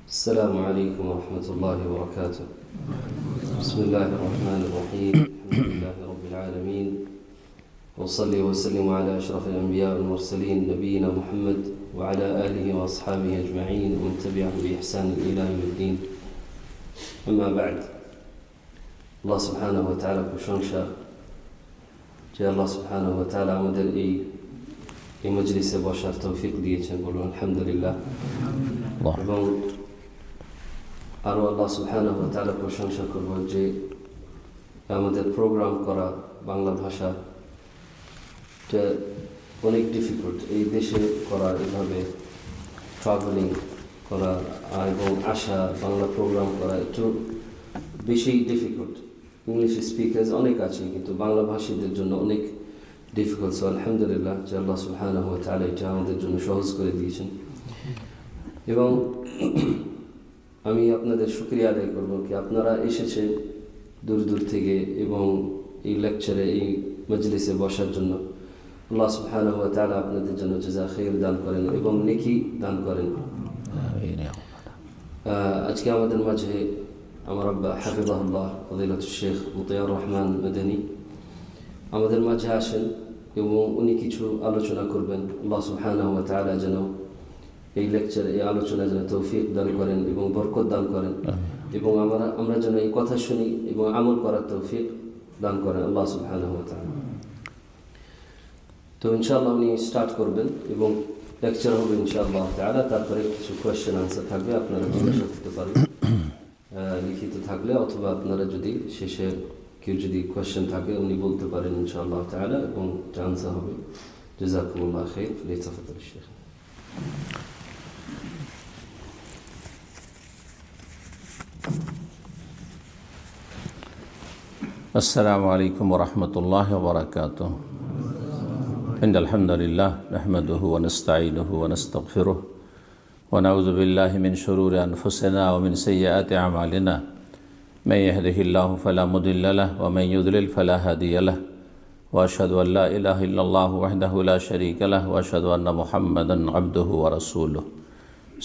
السلام عليكم ورحمة الله وبركاته. بسم الله الرحمن الرحيم. الحمد لله رب العالمين، وصلي وسلم على أشرف الأنبياء والمرسلين نبينا محمد وعلى آله وأصحابه أجمعين ومن تبعهم بإحسان إلى يوم الدين. أما بعد, الله سبحانه وتعالى প্রশংসা যে আল্লাহ সুবহানাহু ওয়া তাআলা আমাদের এই মজলিসে বসার তৌফিক দিয়েছেন, বলুন আলহামদুলিল্লাহ। এবং আরও আল্লাহ সুবহানাহু ওয়া তাআলা প্রশংসা করব যে আমাদের প্রোগ্রাম করা বাংলা ভাষা অনেক ডিফিকাল্ট, এই দেশে করা, এভাবে ট্রাভেলিং করা এবং আসা, বাংলা প্রোগ্রাম করা একটু বেশি ডিফিকাল্ট। ইংলিশ স্পিকার্স অনেক আছে, কিন্তু বাংলা ভাষীদের জন্য অনেক ডিফিকাল্ট। সো আলহামদুলিল্লাহ যে আল্লাহ সুবহানাহু ওয়া তাআলা এটা আমাদের জন্য সহজ করে দিয়েছেন। এবং আমি আপনাদের শুকরিয়া আদায় করব কি আপনারা এসেছেন দূর দূর থেকে এবং এই লেকচারে, এই মজলিসে বসার জন্য। আল্লাহ সুবহানাহু ওয়া তাআলা আপনাদের জন্য জাযা খাইর দান করেন এবং নেকি দান করেন। আজকে আমাদের মাঝে আমার আব্বা হাফিজাহুল্লাহ ফযিলাতুশ শেখ মুতিয়ার রহমান মাদানী আমাদের মাঝে আসেন এবং উনি কিছু আলোচনা করবেন। আল্লাহ সুবহানাহু ওয়া তাআলা যেন এই লেকচারে, এই আলোচনা যেন তৌফিক দান করেন এবং বরকত দান করেন এবং আমরা যেন এই কথা শুনি এবং আমল করার তৌফিক দান করেন আল্লাহ সুবহানাহু ওয়া তাআলা। তো ইনশাআল্লাহ উনি স্টার্ট করবেন এবং লেকচার হবে ইনশাআল্লাহ তাআলা। তারপরে কিছু কোয়েশ্চেন আনসার থাকবে, আপনারা জিজ্ঞাসা করতে পারেন লিখিত থাকলে, অথবা আপনারা যদি শেষে কেউ যদি কোয়েশ্চেন থাকে উনি বলতে পারেন ইনশাআল্লাহ তাআলা এবং এটা আনসার হবে। জাযাকুমুল্লাহ খাইর। লিতাফাদ্দাল শেখ। السلام عليكم ورحمة الله وبركاته. إن الحمد لله نحمده ونستعينه ونستغفره ونعوذ بالله من شرور أنفسنا ومن سيئات أعمالنا. من يهده الله فلا مضل له ومن يضلل فلا هادي له. وأشهد أن لا إله إلا الله وحده لا شريك له وأشهد أن محمدا عبده ورسوله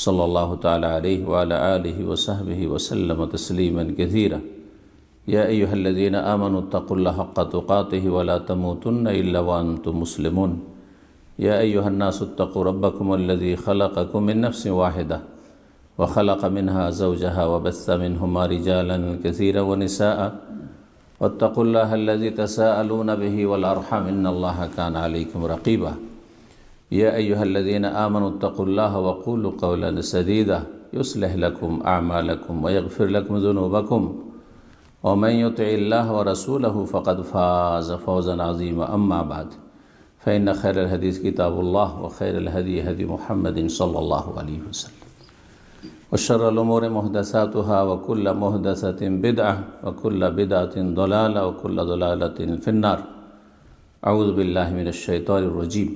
صلى الله تعالى عليه وعلى آله وصحبه وسلم تسليما كثيرا. يا أيها الذين آمنوا اتقوا الله حق تقاته ولا تموتن إلا وأنتم مسلمون. يا أيها الناس اتقوا ربكم الذي خلقكم من نفس واحدة وخلق منها زوجها وبث منهما رجالا كثيرا ونساء واتقوا الله الذي تساءلون به والأرحام إن الله كان عليكم رقيبا. يا أيها الذين آمنوا اتقوا الله وقولوا قولا سديدا يصلح لكم أعمالكم ويغفر لكم ذنوبكم ومن يطع الله ورسوله فقد فاز فوزا عظيما. أما بعد فإن خير الحديث كتاب الله وخير الهدي هدي محمد صلى الله عليه وسلم وشر الأمور محدثاتها وكل محدثة بدعة وكل بدعة ضلالة وكل ضلالة في النار. أعوذ بالله من الشيطان الرجيم.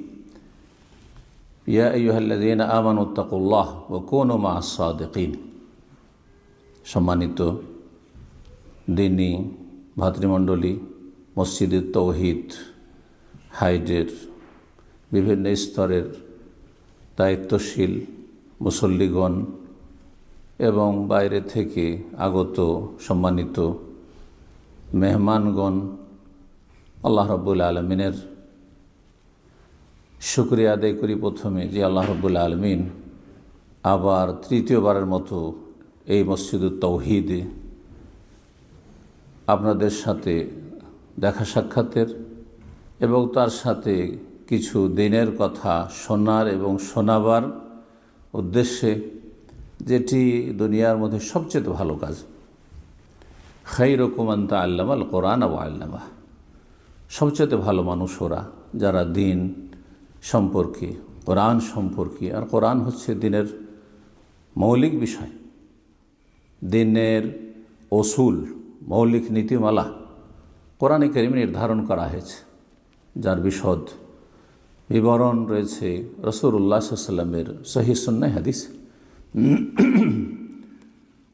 يا أيها الذين آمنوا اتقوا الله وكونوا مع الصادقين. সম্মানিত দিনী ভাতৃমণ্ডলী, মসজিদের তৌহিদ হাইডের বিভিন্ন স্তরের দায়িত্বশীল মুসল্লিগণ এবং বাইরে থেকে আগত সম্মানিত মেহমানগণ, আল্লাহ রাব্বুল আলামিনের শুকরিয়া আদায় করি প্রথমে যে আল্লাহ রাব্বুল আলামিন আবার তৃতীয়বারের মতো এই মসজিদুত তৌহিদে আপনাদের সাথে দেখা সাক্ষাতের এবং তার সাথে কিছু দিনের কথা শোনার এবং শোনাবার উদ্দেশ্যে, যেটি দুনিয়ার মধ্যে সবচেয়ে ভালো কাজ। খাইরুকুম মান তাআল্লামাল কোরআন ওয়া আল্লামাহ। সবচেয়ে ভালো মানুষ ওরা যারা দিন সম্পর্কে, কোরআন সম্পর্কে, আর কোরআন হচ্ছে দিনের মৌলিক বিষয়, দিনের অসুল, মৌলিক নীতিমালা কোরআনে কারিমে নির্ধারণ করা হয়েছে, যার বিশদ বিবরণ রয়েছে রাসূলুল্লাহ সাল্লাল্লাহু আলাইহি ওয়াসাল্লামের সহিহ সুন্নাহ হাদিস।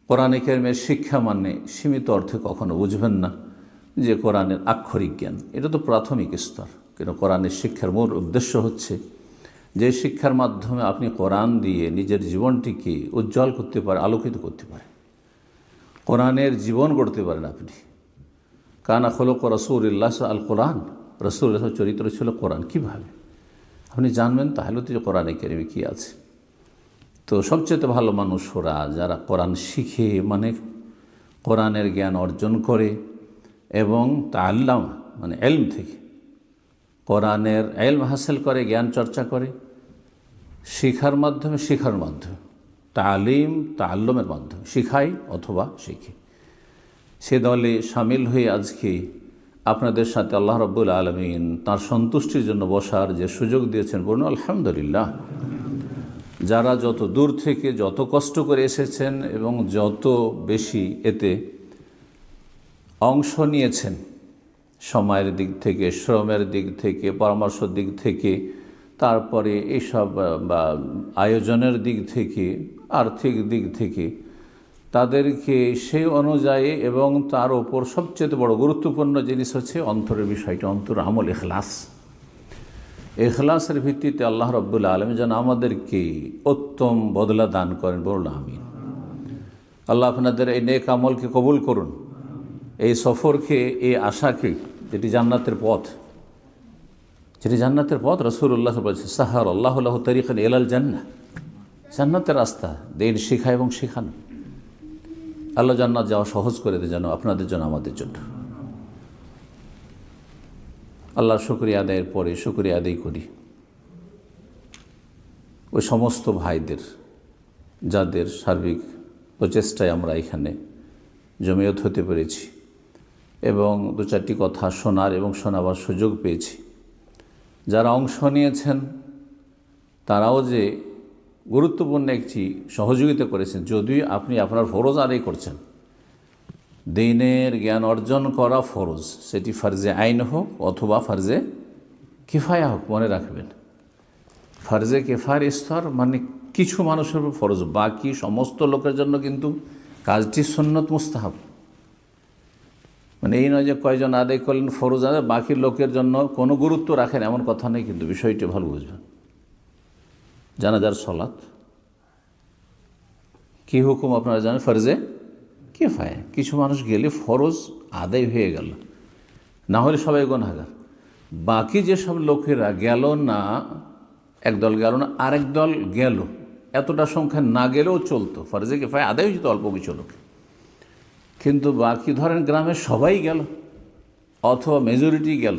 কোরআনে কারিমের শিক্ষা মানে সীমিত অর্থে কখনো বুঝবেন না যে কোরআনের আক্ষরিক জ্ঞান, এটা তো প্রাথমিক স্তর। কিন্তু কোরআনের শিক্ষার মূল উদ্দেশ্য হচ্ছে যে শিক্ষার মাধ্যমে আপনি কোরআন দিয়ে নিজের জীবনটিকে উজ্জ্বল করতে পারেন, আলোকিত করতে পারেন, কোরআনের জীবন গড়তে পারেন আপনি। কানা খলক রাসূলুল্লাহ আল কোরআন, রাসূলুল্লাহ চরিত্র ছিল কোরআন। কীভাবে আপনি জানবেন? তাহলে তো যে কোরআনে কারিমে কী আছে। তো সবচেয়ে ভালো মানুষ ওরা যারা কোরআন শিখে, মানে কোরআনের জ্ঞান অর্জন করে এবং তাআল্লাম মানে ইলম থেকে কোরআনের ইলম হাসিল করে, জ্ঞান চর্চা করে, শেখার মাধ্যমে তালিম তাআল্লুমের মাধ্যমে শিখাই অথবা শিখে। সে দলে সামিল হয়ে আজকে আপনাদের সাথে আল্লাহ রাব্বুল আলামিন তাঁর সন্তুষ্টির জন্য বসার যে সুযোগ দিয়েছেন, বলুন আলহামদুলিল্লাহ। যারা যত দূর থেকে যত কষ্ট করে এসেছেন এবং যত বেশি এতে অংশ নিয়েছেন, সময়ের দিক থেকে, শ্রমের দিক থেকে, পরামর্শের দিক থেকে, তারপরে এইসব বা আয়োজনের দিক থেকে, আর্থিক দিক থেকে, তাদেরকে সেই অনুযায়ী এবং তার ওপর সবচেয়ে বড় গুরুত্বপূর্ণ জিনিস হচ্ছে অন্তরের বিষয়টি, অন্তর আমল, ইখলাস। ইখলাসের ভিত্তিতে আল্লাহ রাব্বুল আলামিন যেন আমাদেরকে উত্তম বদলা দান করেন, বলুন আমিন। আল্লাহ আপনাদের এই নেক আমলকে কবুল করুন, এই সফরকে, এই আশাকে, যেটি জান্নাতের পথ, রাসূলুল্লাহ বলেছেন সাহার আল্লাহু লাহু তারিকান ইলাল জান্নাহ, জান্নাতের রাস্তা, দিন শিখা এবং শেখানো। আল্লাহ জান্নাত যাওয়া সহজ করে দেয় যেন আপনাদের জন্য, আমাদের জন্য। আল্লাহর শুকরিয়া আদায়ের পরে শুকরিয়া আদায় করি ওই সমস্ত ভাইদের যাদের সার্বিক প্রচেষ্টায় আমরা এখানে জমিয়ত হতে পেরেছি এবং দু চারটি কথা শোনার এবং শোনাবার সুযোগ পেয়েছি। যারা অংশ নিয়েছেন তারাও যে গুরুত্বপূর্ণ একটি সহযোগিতা করেছেন। যদিও আপনি আপনার ফরজ আদায় করছেন, দ্বীনের জ্ঞান অর্জন করা ফরজ, সেটি ফার্জে আইন হোক অথবা ফার্জে কিফায়া হোক, মনে রাখবেন ফার্জে কিফায়ার স্তর মানে কিছু মানুষের উপর ফরজ, বাকি সমস্ত লোকের জন্য কিন্তু কাজটি সুন্নত মুস্তাহাব। মানে এই নয় যে কয়জন আদায় করলেন ফরজ আদায়, বাকি লোকের জন্য কোনো গুরুত্ব রাখেন এমন কথা নেই, কিন্তু বিষয়টি ভালো বুঝবেন। জানাজার সলাত কী হুকুম আপনারা জানেন, ফার্জে কিফায়া, কিছু মানুষ গেলে ফরজ আদায় হয়ে গেল, না হলে সবাই গুনাহগার। বাকি যেসব লোকেরা গেল না, একদল গেল না, আরেক দল গেল, এতটা সংখ্যা না গেলেও চলতো, ফার্জে কিফায়া আদায় হয়েছে অল্প কিছু লোক। কিন্তু বাকি ধরেন গ্রামের সবাই গেল অথবা মেজরিটি গেল,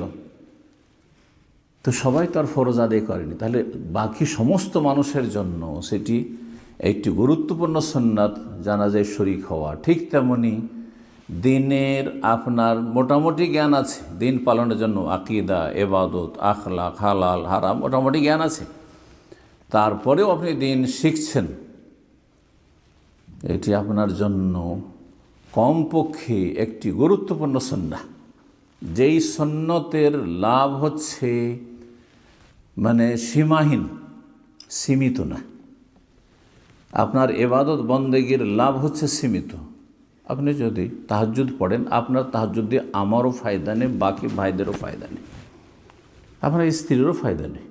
তো সবাই তো আর ফরজ আদায় করেনি, তাহলে বাকি সমস্ত মানুষের জন্য সেটি একটি গুরুত্বপূর্ণ সুন্নাত জানাজায় শরীক হওয়া। ঠিক তেমনি দিনের আপনার মোটামুটি জ্ঞান আছে, দিন পালনের জন্য আকীদা, ইবাদত, আখলাক, হালাল হারাম মোটামুটি জ্ঞান আছে, তারপরেও আপনি দিন শিখছেন, এটি আপনার জন্য কমপক্ষে একটি গুরুত্বপূর্ণ সুন্নাহ। যেই সুন্নতের লাভ হচ্ছে মানে সীমাহীন, সীমিত না। আপনার ইবাদত বন্দেগীর লাভ হচ্ছে সীমিত। আপনি যদি তাহাজ্জুদ পড়েন, আপনার তাহাজ্জুদ দিয়ে আমারও ফায়দা নেই, বাকি ভাইদেরও ফায়দা নেই, আপনার স্ত্রীরও ফায়দা নেই,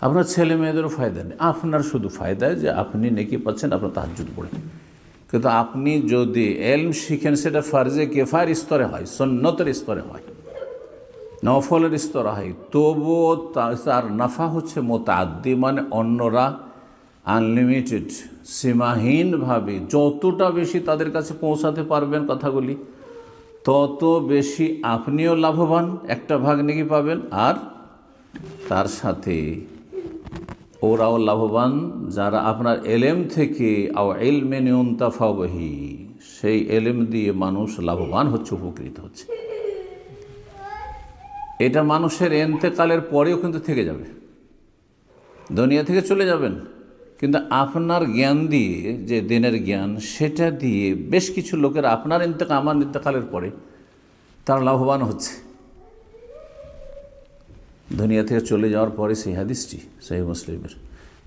আপনার ছেলে মেয়েদেরও ফায়দা নেই। আপনার শুধু ফায়দা যে আপনি নেকি পাচ্ছেন আপনার তাহাজ্জুদ পড়েন। কিন্তু আপনি যদি ইলম শিখেন, সেটা ফার্জে কিফায়ার স্তরে হয়, সুন্নতের স্তরে হয়, নফলের স্তরে হয়, তবুও তার নাফা হচ্ছে মুতাআদ্দি, মানে অন্যরা আনলিমিটেড, সীমাহীনভাবে যতটা বেশি তাদের কাছে পৌঁছাতে পারবেন কথাগুলি, তত বেশি আপনিও লাভবান, একটা ভাগ নেকি পাবেন, আর তার সাথে ওরাও লাভবান যারা আপনার এলেম থেকে আও ইলমে ইউনতাফা বিহি, সেই এলেম দিয়ে মানুষ লাভবান হচ্ছে, উপকৃত হচ্ছে। এটা মানুষের ইন্তেকালের পরেও কিন্তু থেকে যাবে, দুনিয়া থেকে চলে যাবেন, কিন্তু আপনার জ্ঞান দিয়ে, যে দিনের জ্ঞান, সেটা দিয়ে বেশ কিছু লোকের আপনার আমার ইন্তেকালের পরে তারা লাভবান হচ্ছে। দুনিয়া থেকে চলে যাওয়ার পরে সেই হাদিসটি সহিহ মুসলিমের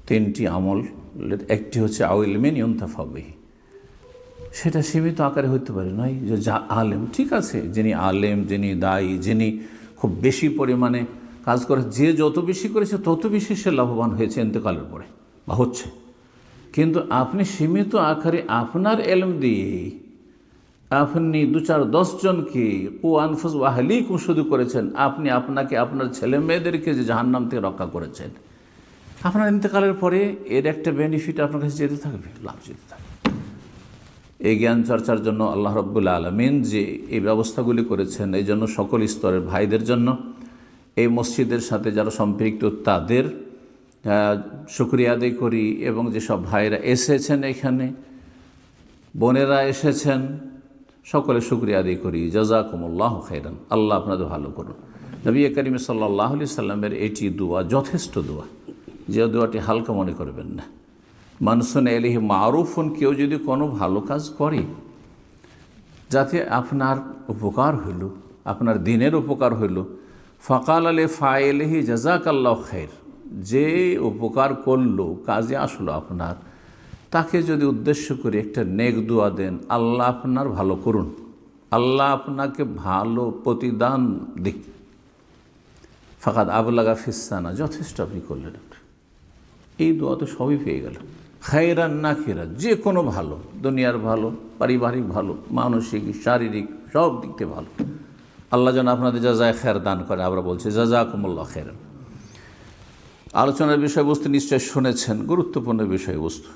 3টি আমলের একটি হচ্ছে আও ইলমিন ইউনতাফা বিহি। সেটা সীমিত আকারে হইতে পারে, নয় যে যা আলেম, ঠিক আছে, যিনি আলেম, যিনি দায়ী, যিনি খুব বেশি পরিমাণে কাজ করে, যে যত বেশি করেছে তত বেশি সে লাভবান হয়েছে ইন্তেকালের পরে বা হচ্ছে। কিন্তু আপনি সীমিত আকারে আপনার এলম দিয়ে আপনি 2-4-10 জনকে ও আনফুস ওয়াহলিকুম শুধু করেছেন, আপনি আপনাকে আপনার ছেলে মেয়েদেরকে যে জাহান্নাম থেকে রক্ষা করেছেন, আপনার ইন্তেকালের পরে এর একটা বেনিফিট আপনার কাছে যেতে থাকবে, লাভ যেতে থাকবে। এই জ্ঞান চর্চার জন্য আল্লাহ রাব্বুল আলামিন যে এই ব্যবস্থাগুলি করেছেন, এই জন্য সকল স্তরের ভাইদের জন্য, এই মসজিদের সাথে যারা সম্পৃক্ত তাদের শুকরিয়া আদায় করি, এবং যেসব ভাইরা এসেছেন এখানে, বোনেরা এসেছেন, সকলে শুকরিয়া আদায় করি। জাযাকুমুল্লাহু খাইরান, আল্লাহ আপনাদের ভালো করুন। নবী করিম সাল্লাল্লাহু আলাইহি সাল্লামের এটি দোয়া, যথেষ্ট দোয়া, যে দোয়াটি হালকা মনে করবেন না। মানসুন এলিহি মারুফুন, কেউ যদি কোনো ভালো কাজ করে যাতে আপনার উপকার হইল, আপনার দিনের উপকার হইল, ফাকাল আলে ফাইলিহি জাযাকাল্লাহু খাইর, যে উপকার করলো, কাজে আসলো আপনার, তাকে যদি উদ্দেশ্য করে একটা নেক দোয়া দেন, আল্লাহ আপনার ভালো করুন, আল্লাহ আপনাকে ভালো প্রতিদান দিক, ফাকাদ আবলাগা ফিসানা, যথেষ্ট আপনি করলেন। এই দোয়া তো সবই পেয়ে গেল। খায়রান না খেরা, যে কোনো ভালো, দুনিয়ার ভালো, পারিবারিক ভালো, মানসিক শারীরিক সব দিক থেকে ভালো, আল্লাহ যেন আপনাদের জাযায়ে খায়র দান করে। আমরা বলছি জাযাকুমুল্লাহু খায়রান। আলোচনার বিষয়বস্তু নিশ্চয় শুনেছেন, গুরুত্বপূর্ণ বিষয়বস্তু,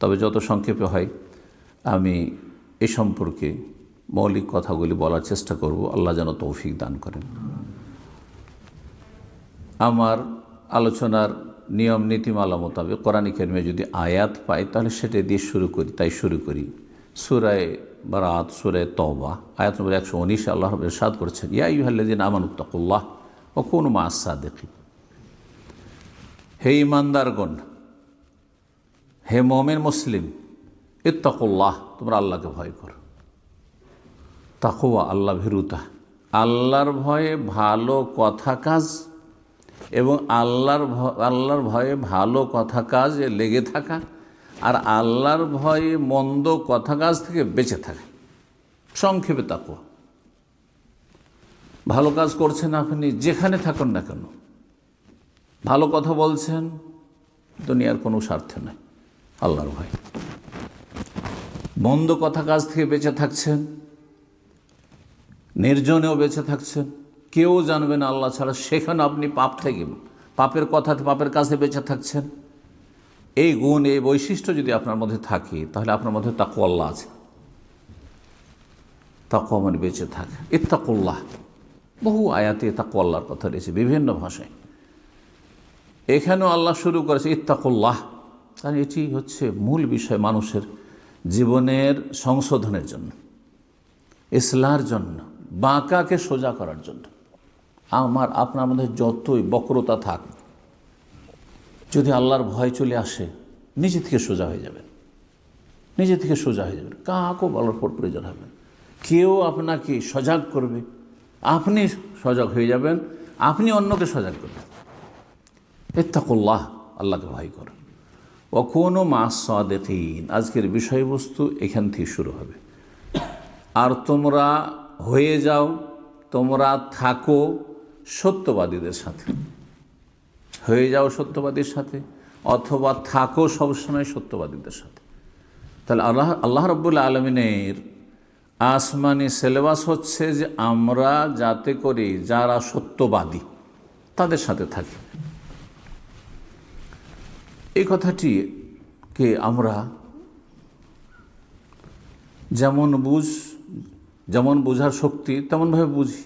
তবে যত সংক্ষেপে হয় আমি এ সম্পর্কে মৌলিক কথাগুলি বলার চেষ্টা করব। আল্লাহ যেন তৌফিক দান করেন। আমার আলোচনার নিয়ম নীতিমালা মোতাবেক কোরআন কারিমে যদি আয়াত পাই তাহলে সেটা দিয়ে শুরু করি, তাই শুরু করি। সূরা বারাত, সূরা তওবা, আয়াত নম্বর 119 আল্লাহ রাব্বুল ইরশাদ করেছেন, ইয়া আইয়ুহাল্লাযীনা আমানুত্তাকুল্লাহ ওয়া কুনু মা'আস সাদিকিন, হে ঈমানদারগণ, হে মুমিন মুসলিম, ইত্তাকুল্লাহ, তোমরা আল্লাহকে ভয় করো। তাকওয়া, আল্লাহ ভীরুতা, আল্লাহর ভয়ে ভালো কথা কাজ এবং আল্লাহর ভয়ে ভালো কথা কাজে লেগে থাকা, আর আল্লাহর ভয়ে মন্দ কথা কাজ থেকে বেঁচে থাকা, সংক্ষেপে তাকওয়া। ভালো কাজ করছেন আপনি, যেখানে থাকুন না কেন, ভালো কথা বলছেন, দুনিয়ার কোনো স্বার্থ নাই, আল্লাহর ভয়। মন্দ কথা কাজ থেকে বেঁচে থাকছেন, নির্জনেও বেঁচে থাকছেন, কেউ জানবে না আল্লাহ ছাড়া, সেখানে আপনি পাপ থেকে, পাপের কথাতে, পাপের কাছে বেঁচে থাকছেন। এই গুণ, এই বৈশিষ্ট্য যদি আপনার মধ্যে থাকে তাহলে আপনার মধ্যে তাকওয়া আল্লাহ আছে। তাকওয়া মানে বেঁচে থাকে। ইত্তাকুল্লাহ, বহু আয়াতে তাকওয়া আল্লাহর কথা রয়েছে বিভিন্ন ভাষায়। এখানেও আল্লাহ শুরু করেছে ইত্তাকুল্লাহ, কারণ এটি হচ্ছে মূল বিষয় মানুষের জীবনের সংশোধনের জন্য, ইসলাহের জন্য, বাঁকাকে সোজা করার জন্য। আপনার মধ্যে যতই বক্রতা থাক, যদি আল্লাহর ভয় চলে আসে, নিজে থেকে সোজা হয়ে যাবেন, নিজে থেকে সোজা হয়ে যাবেন, কাউকে বলার পর প্রয়োজন হবে। কেউ আপনাকে সজাগ করবে, আপনি সজাগ হয়ে যাবেন, আপনি অন্যকে সজাগ করবেন। ইত্তাকুল্লাহ, আল্লাহকে ভয় করুন। ওয়া কুনু মা'আস সাদিকিন, আজকের বিষয়বস্তু এখান থেকে শুরু হবে। আর তোমরা হয়ে যাও, তোমরা থাকো সত্যবাদীদের সাথে, হয়ে যাও সত্যবাদীর সাথে, অথবা থাকো সবসময় সত্যবাদীদের সাথে। তাহলে আল্লাহ রাব্বুল আলামিনের আসমানি সিলেবাস হচ্ছে যে আমরা যাতে করে যারা সত্যবাদী তাদের সাথে থাকি। এই কথাটিকে আমরা যেমন বোঝার শক্তি তেমনভাবে বুঝি।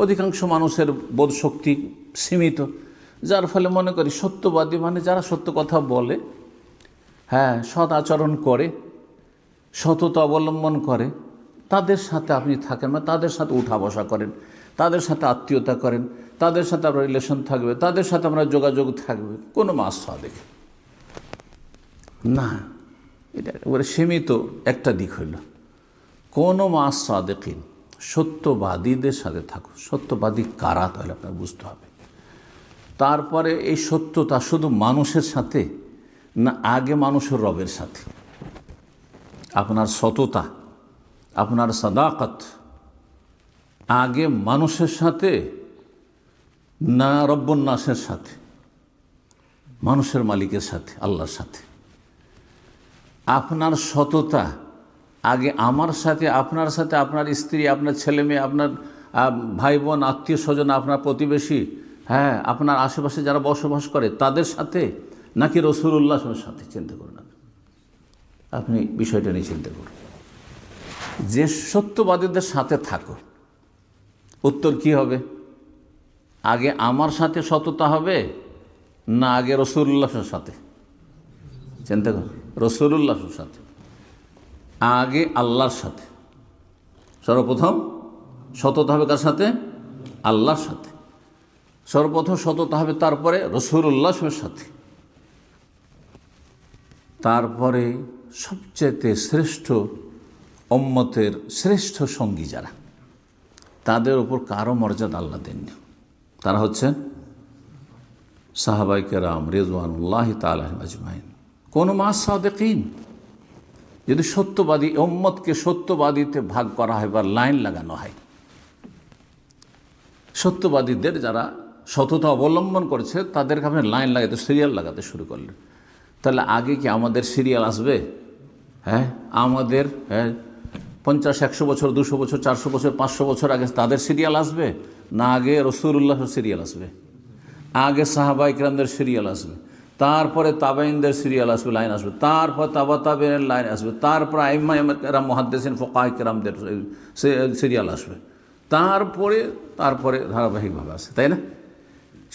অধিকাংশ মানুষের বোধ শক্তি সীমিত, যার ফলে মনে করি সত্যবাদী মানে যারা সত্য কথা বলে, হ্যাঁ, সৎ আচরণ করে, সততা অবলম্বন করে, তাদের সাথে আপনি থাকেন, মানে তাদের সাথে উঠা বসা করেন, তাদের সাথে আত্মীয়তা করেন, তাদের সাথে আপনার রিলেশন থাকবে, তাদের সাথে আমরা যোগাযোগ থাকবে। কোনো মাস সাদেক না, এটা একেবারে সীমিত একটা দিক হইল। কোনো মাস সাদেকিন, সত্যবাদীদের সাথে থাকো। সত্যবাদী কারা তাহলে আপনার বুঝতে হবে। তারপরে এই সত্যতা শুধু মানুষের সাথে না, আগে মানুষের রবের সাথে। আপনার সততা, আপনার সাদাকত আগে মানুষের সাথে না রব্বুন নাসের সাথে, মানুষের মালিকের সাথে, আল্লাহর সাথে। আপনার সততা আগে আমার সাথে, আপনার সাথে, আপনার স্ত্রী, আপনার ছেলে মেয়ে, আপনার ভাই বোন, আত্মীয় স্বজন, আপনার প্রতিবেশী, হ্যাঁ, আপনার আশেপাশে যারা বসবাস করে তাদের সাথে, নাকি রাসূলুল্লাহর সাথে? চিন্তা করুন, আপনি বিষয়টা নিয়ে চিন্তা করুন। যে সত্যবাদীদের সাথে থাকো, উত্তর কি হবে? আগে আমার সাথে সততা হবে না আগে রাসূলুল্লাহর সাথে? চিন্তা করুন, রাসূলুল্লাহর সাথে, আগে আল্লাহর সাথে। সর্বপ্রথম সততা হবে কার সাথে? আল্লাহর সাথে। সর্বপ্রথম সততা হবে, তারপরে রাসূলুল্লাহর সাথে, তারপরে সবচেয়ে শ্রেষ্ঠ উম্মতের শ্রেষ্ঠ সঙ্গী যারা, তাদের উপর কারো মর্যাদা আল্লাহ দেননি। তারা হচ্ছেন সাহাবায়ে কেরাম রিজওয়ানুল্লাহি তাআলা আজমাইন। কোন মা সাদিকিন, যদি সত্যবাদী উম্মতকে সত্যবাদীতে ভাগ করা হয় বা লাইন লাগানো হয়, সত্যবাদীদের যারা সততা অবলম্বন করেছে তাদেরকে আপনি লাইন লাগাতে, সিরিয়াল লাগাতে শুরু করলেন, তাহলে আগে কি আমাদের সিরিয়াল আসবে? হ্যাঁ, আমাদের 50-100 বছর, 200 বছর, 400 বছর, 500 বছর আগে তাদের সিরিয়াল আসবে, না আগে রাসূলুল্লাহর সিরিয়াল আসবে? আগে সাহাবায়ে কেরামদের সিরিয়াল আসবে, তারপরে তাবেঈনদের সিরিয়াল আসবে, লাইন আসবে, তারপর তাবা তাবেঈনের লাইন আসবে, তারপর আইম্মা কেরাম, মুহাদ্দিসিন, ফুকাহা কেরামদের সিরিয়াল আসবে, তারপরে ধারাবাহিকভাবে আসে, তাই না?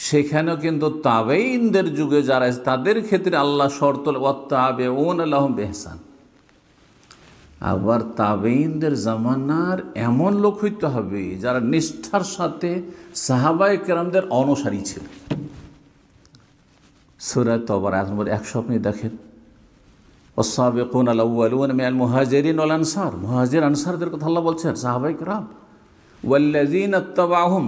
সেখানেও কিন্তু তাবেঈনদের যুগে যারা আছে তাদের ক্ষেত্রে আল্লাহ শর্ত ওয়াত্তাবিউনা লাহুম বিইহসান। আবার তাবেঈনদের জামানার এমন লোক হইতে হবে যারা নিষ্ঠার সাথে সাহাবায়ে কেরামদের অনুসারী ছিল। সূরা তাওবার আয়াত নম্বর 100 আপনি দেখেন, ওয়াস-সাবিকুনাল আউওয়ালুনা মিনাল মুহাজিরিন ওয়াল আনসার, মুহাজির আনসারদের কথা আল্লাহ বলছেন, সাহাবায়ে কেরাম, ওয়াল্লাযীনা ইত্তাবাউহুম।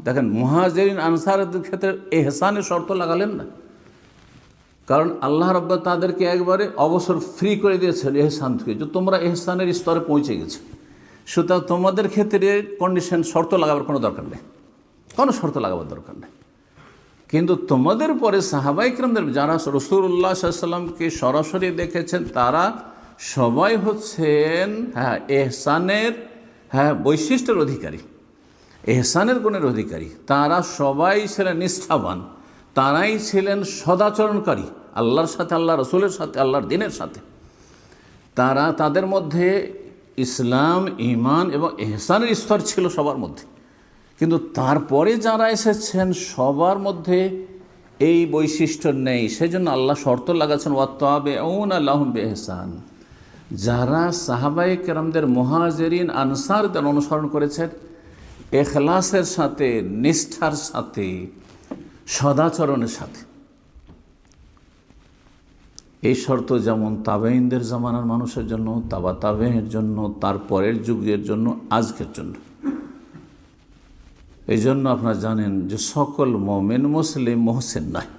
দেখেন, মুহাজিরিন আনসারদের ক্ষেত্রে ইহসানের শর্ত লাগালেন না, কারণ আল্লাহ রাব্বুল তাদেরকে একবারে অবসর ফ্রি করে দিয়েছেন ইহসান থেকে, যে তোমরা ইহসানের স্তরে পৌঁছে গেছো, সুতরাং তোমাদের ক্ষেত্রে কন্ডিশন, শর্ত লাগাবার কোনো দরকার নেই, কোনো শর্ত লাগাবার দরকার নেই। কিন্তু তোমাদের পরে সাহাবায়ে কেরামদের যারা রাসূলুল্লাহ সাল্লাল্লাহু আলাইহি ওয়াসাল্লামকে সরাসরি দেখেছেন, তারা সবাই হচ্ছেন ইহসানের বৈশিষ্ট্যের অধিকারী, ইহসানের গুণের অধিকারী। তারা সবাই ছিলেন নিষ্ঠাবান, তারাই ছিলেন সদাচরণকারী আল্লাহর সাথে, আল্লাহ রসুলের সাথে, আল্লাহর দ্বীনের সাথে। তাদের মধ্যে ইসলাম, ঈমান এবং ইহসানের স্তর ছিল সবার মধ্যে। কিন্তু তারপরে যারা এসেছেন সবার মধ্যে এই বৈশিষ্ট্য নেই, সেজন্য আল্লাহ শর্ত লাগাচ্ছেন ওয়াত্তাবিউনা লাহুম বিইহসান। যারা সাহাবায়ে কেরামদের, মুহাজিরিন আনসারদের অনুসরণ করেছেন ইখলাসের সাথে, নিষ্ঠার সাথে, সদাচরণের সাথে, এই শর্ত যেমন তাবেঈনদের জামানার মানুষের জন্য, তাবা তাবেঈনের জন্য, তারপরের যুগের জন্য, আজকের জন্য। এই জন্য আপনারা জানেন যে সকল মুমিন মুসলিম মুহসিন নয়,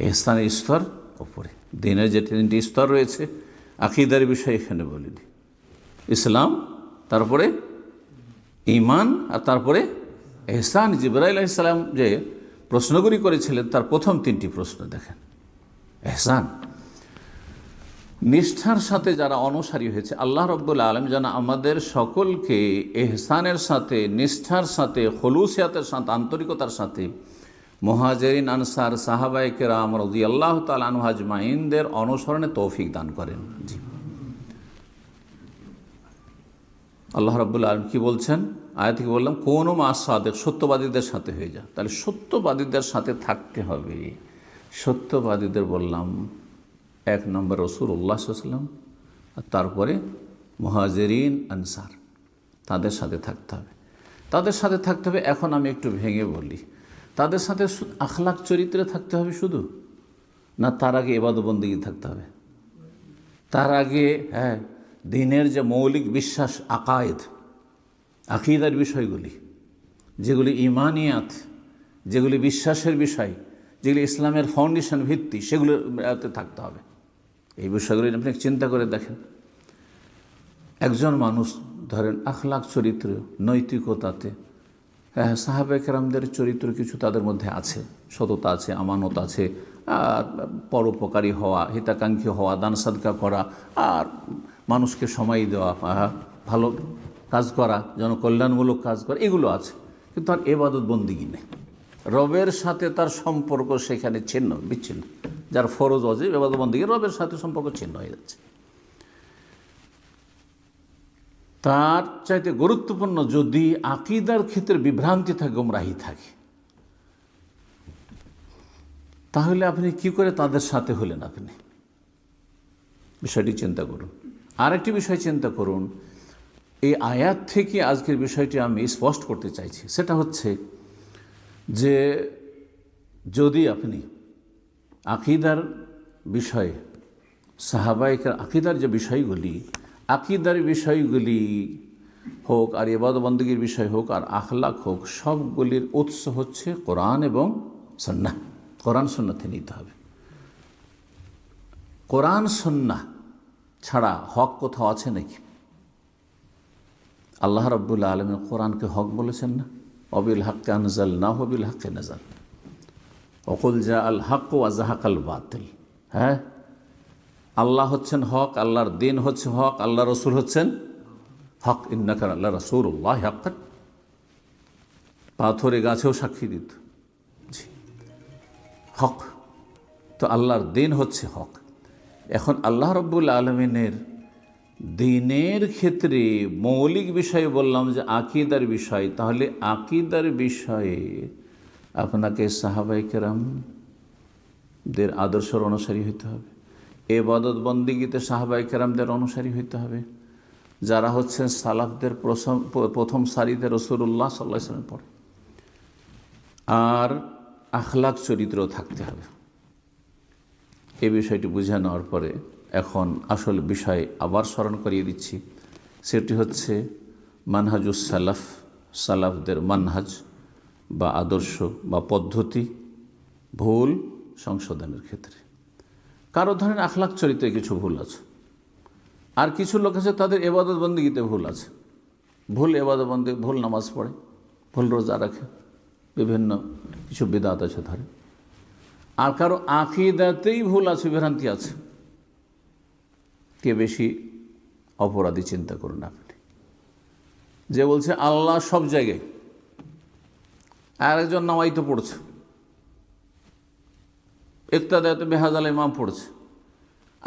ইহসানের স্তর উপরে। দিনের যে 3টি স্তর রয়েছে, আকীদার বিষয় এখানে বলিনি, ইসলাম, তারপরে ঈমান, আর তারপরে ইহসান। জিবরাইল আলাইহিস সালাম যে প্রশ্নগুলি করেছিলেন তার প্রথম 3টি প্রশ্ন দেখেন, ইহসান। নিষ্ঠার সাথে যারা অনুসারী হয়েছে, আল্লাহ রাব্বুল আলামিন যেন আমাদের সকলকে ইহসানের সাথে, নিষ্ঠার সাথে, খুলুসিয়াতের সাথে, আন্তরিকতার সাথে মুহাজিরিন আনসার সাহাবায়ে কেরাম রাদিয়াল্লাহু তাআলা আনহুম আজমাইনদের অনুসরণে তৌফিক দান করেন। জি, আল্লাহ রাব্বুল আলামিন কি বলছেন? আয়াতে কি বললাম? কোনও মা সাদিক, সত্যবাদীদের সাথে হয়ে যা। তাহলে সত্যবাদীদের সাথে থাকতে হবে। সত্যবাদীদের বললাম 1 নম্বর রাসূলুল্লাহ সাল্লাল্লাহু আলাইহি ওয়াসাল্লাম, আর তারপরে মুহাজিরিন আনসার, তাদের সাথে থাকতে হবে। তাদের সাথে থাকতে হবে, এখন আমি একটু ভেঙে বলি, তাদের সাথে আখলাক চরিত্রে থাকতে হবে শুধু, না তার আগে ইবাদত বন্দেগী থাকতে হবে? তার আগে দিনের যে মৌলিক বিশ্বাস, আকায়েদ, আকীদার বিষয়গুলি, যেগুলি ঈমানিয়াত, যেগুলি বিশ্বাসের বিষয়, যেগুলি ইসলামের ফাউন্ডেশন, ভিত্তি, সেগুলোতে থাকতে হবে। এই বিষয়গুলি আপনি চিন্তা করে দেখেন। একজন মানুষ ধরেন আখলাক চরিত্র, নৈতিকতাতে সাহাবায়ে কেরামদের চরিত্র কিছু তাদের মধ্যে আছে, সততা আছে, আমানত আছে, আর পরোপকারী হওয়া, হিতাকাঙ্ক্ষী হওয়া, দান সাদকা করা, আর মানুষকে সময় দেওয়া, ভালো কাজ করা, জনকল্যাণমূলক কাজ করা, এগুলো আছে। কিন্তু তার ইবাদত বন্দেগী নেই, রবের সাথে তার সম্পর্ক সেখানে ছিন্ন বিচ্ছিন্ন। যার ফরজ ওয়াজিব ইবাদত বন্দেগী, রবের সাথে সম্পর্ক ছিন্ন হয়ে যাচ্ছে। তার চাইতে গুরুত্বপূর্ণ যদি আকীদার ক্ষেত্রে বিভ্রান্তি থাকে, গোমরাহি থাকে, তাহলে আপনি কি করে তাদের সাথে হলেন? আপনি বিষয়টি চিন্তা করুন। আরেকটি বিষয় চিন্তা করুন, এই আয়াত থেকে আজকের বিষয়টি আমি স্পষ্ট করতে চাইছি। সেটা হচ্ছে যে যদি আপনি আকীদার বিষয়ে, সাহাবায়ে আকীদার যে বিষয়গুলি, আকীদার বিষয়গুলি হোক, আর ইবাদত বন্দেগীর বিষয় হোক, আর আখলাক হোক, সবগুলির উৎস হচ্ছে কোরআন এবং সুন্নাহ। কোরআন সুন্নাহতে নিতে হবে। কোরআন সুন্নাহ ছাড়া হক কোথাও আছে নাকি? আল্লাহ রাব্বুল আলামিন কোরআনকে হক বলেছেন না? অবিল হাক্কে আনজালনাহু ওয়াবিল হাক্কে নাযাল, ওয়াকুল জাআল হাক্কু ওয়া যাহাকাল বাতিল। হ্যাঁ, আল্লাহ হচ্ছেন হক, আল্লাহর দিন হচ্ছে হক, আল্লাহ রসুল হচ্ছেন হক। ইন্নাকা আল্লাহ রাসূলুল্লাহ হাক্কান। পাথরে গাছেও সাক্ষী দিত জি হক। তো আল্লাহর দিন হচ্ছে হক। এখন আল্লাহ রাব্বুল আলামিনের দিনের ক্ষেত্রে মৌলিক বিষয় বললাম যে আকীদার বিষয়, তাহলে আকীদার বিষয়ে আপনাকে সাহাবায়ে কেরামদের আদর্শের অনুসারী হইতে হবে। ইবাদত বন্দেগীতে সাহাবায়ে কেরামদের অনুসারী হইতে হবে, যারা হচ্ছেন সালাফদের প্রথম সারিতে রাসূলুল্লাহ সাল্লাল্লাহু আলাইহি ওয়াসাল্লাম পরে। আর আখলাক চরিত্র থাকতে হবে। এই বিষয়টি বুঝে নেওয়ার পরে এখন আসল বিষয় আবার স্মরণ করিয়ে দিচ্ছি। সেটি হচ্ছে মানহাজুস সালাফ, সালাফদের মানহাজ বা আদর্শ বা পদ্ধতি ভুল সংশোধনের ক্ষেত্রে। কারো ধরেন আখলাক চরিত্রে কিছু ভুল আছে, আর কিছু লোক আছে তাদের ইবাদত বন্দেগীতে ভুল আছে। ভুল ইবাদত বন্দেগী, ভুল নামাজ পড়ে, ভুল রোজা রাখে, বিভিন্ন কিছু বিদআত আছে ধরে। আর কারো আকীদাতেই ভুল আছে, বিভ্রান্তি আছে। কে বেশি অপরাধী চিন্তা করুন আপনি। যে বলছে আল্লাহ সব জায়গায়, আর একজন নামাইতে পড়ছে, ইক্তাদাতে বেহাজাল ইমাম পড়ছে,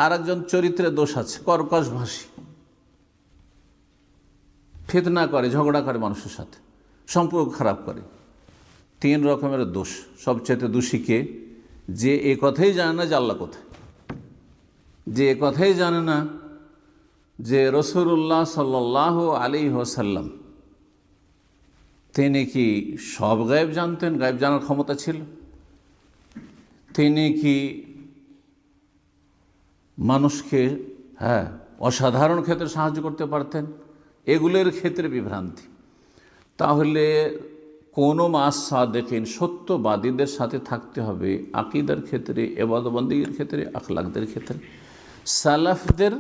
আর একজন চরিত্রে দোষ আছে, কর্কশ ভাষী, ফিতনা করে, ঝগড়া করে মানুষের সাথে, সম্পর্ক খারাপ করে। 3 রকমের দোষ। সবচেয়ে দোষী কে? যে এ কথাই জানে না যে আল্লাহ কোথায়, যে এ কথাই জানে না যে রাসূলুল্লাহ সাল্লাল্লাহু আলাইহি ওয়াসাল্লাম তিনি কি সব গায়েব জানতেন, গায়েব জানার ক্ষমতা ছিল? তিনি কি মানুষকে অসাধারণ ক্ষেত্রে সাহায্য করতে পারতেন? এগুলোর ক্ষেত্রে বিভ্রান্তি। তাহলে কোনো সাদেকিন, সত্যবাদীদের সাথে থাকতে হবে আকীদার ক্ষেত্রে, ইবাদত বন্দেগীর ক্ষেত্রে, আখলাকদের ক্ষেত্রে। সালাফদের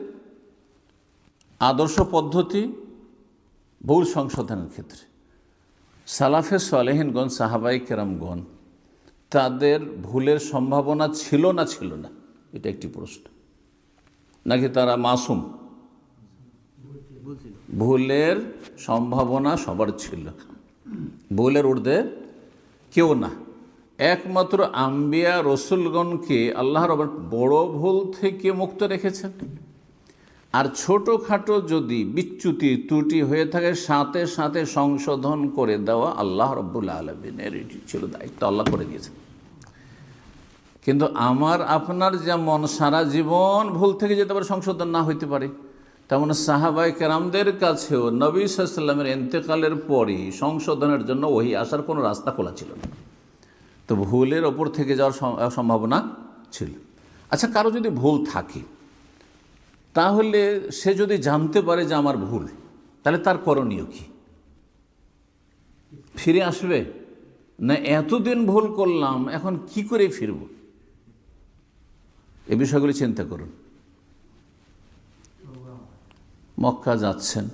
আদর্শ পদ্ধতি ভুল সংশোধনের ক্ষেত্রে। সালাফে সালেহিনগণ, সাহাবায়ে কেরামগণ, তাদের ভুলের সম্ভাবনা ছিল না ছিল না? এটা একটি প্রশ্ন। নাকি তারা মাসুম? ভুলের সম্ভাবনা সবার ছিল, ভুলের ঊর্ধ্বে কেউ না। একমাত্র আম্বিয়া রসুলগণকে আল্লাহ রব বড় ভুল থেকে মুক্ত রেখেছেন। আর ছোটোখাটো যদি বিচ্যুতি ত্রুটি হয়ে থাকে সাথে সাথে সংশোধন করে দেওয়া আল্লাহ রাব্বুল আলামিনের এটি ছিল দায়িত্ব, আল্লাহ করে দিয়েছেন। কিন্তু আমার আপনার যেমন সারা জীবন ভুল থেকে যেতে পারে, সংশোধন না হইতে পারে, তেমন সাহাবায়ে কেরামদের কাছেও নবী সাল্লাল্লাহু আলাইহি ওয়াসাল্লামের ইন্তেকালের পরই সংশোধনের জন্য ওহী আসার কোনো রাস্তা খোলা ছিল না। তো ভুলের ওপর থেকে যাওয়ার সম্ভাবনা ছিল। আচ্ছা, কারো যদি ভুল থাকে, তাহলে সে যদি জানতে পারে যে আমার ভুল, তাহলে তার করণীয় কি? ফিরে আসবে না এতদিন ভুল করলাম এখন কি করে ফিরব? এ বিষয়গুলি চিন্তা করুন। মক্কা যাচ্ছেন,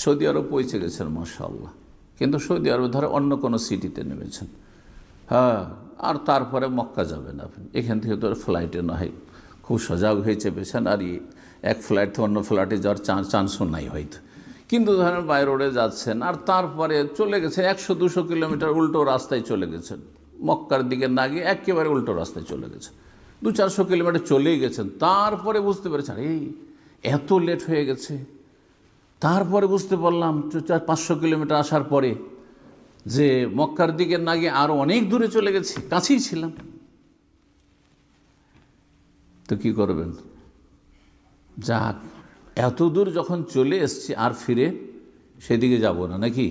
সৌদি আরব পৌঁছে গেছেন, মাশাআল্লাহ, কিন্তু সৌদি আরবের ধরে অন্য কোনো সিটিতে নেমেছেন। হ্যাঁ, আর তারপরে মক্কা যাবেন আপনি। এখান থেকে তো ফ্লাইটে না হয় খুব সজাগ হয়ে চেপেছেন, আর এক ফ্লাইট থেকে অন্য ফ্লাইটে যাওয়ার চান্সও নাই হয়তো। কিন্তু ধরেন বাই রোডে যাচ্ছেন, আর তারপরে চলে গেছে 100-200 কিলোমিটার উল্টো রাস্তায় চলে গেছেন, মক্কার দিকে না গিয়ে একেবারে উল্টো রাস্তায় চলে গেছেন, 200-400 কিলোমিটার চলেই গেছেন। তারপরে বুঝতে পেরেছেন এই এত লেট হয়ে গেছে। তারপরে বুঝতে পারলাম 400-500 কিলোমিটার আসার পরে যে মক্কার দিকে না গিয়ে আরও অনেক দূরে চলে গেছি, কাছেই ছিলাম। তো কি করবেন? যাক, এত দূর যখন চলে এসছি আর ফিরে সেদিকে যাব না, নাকি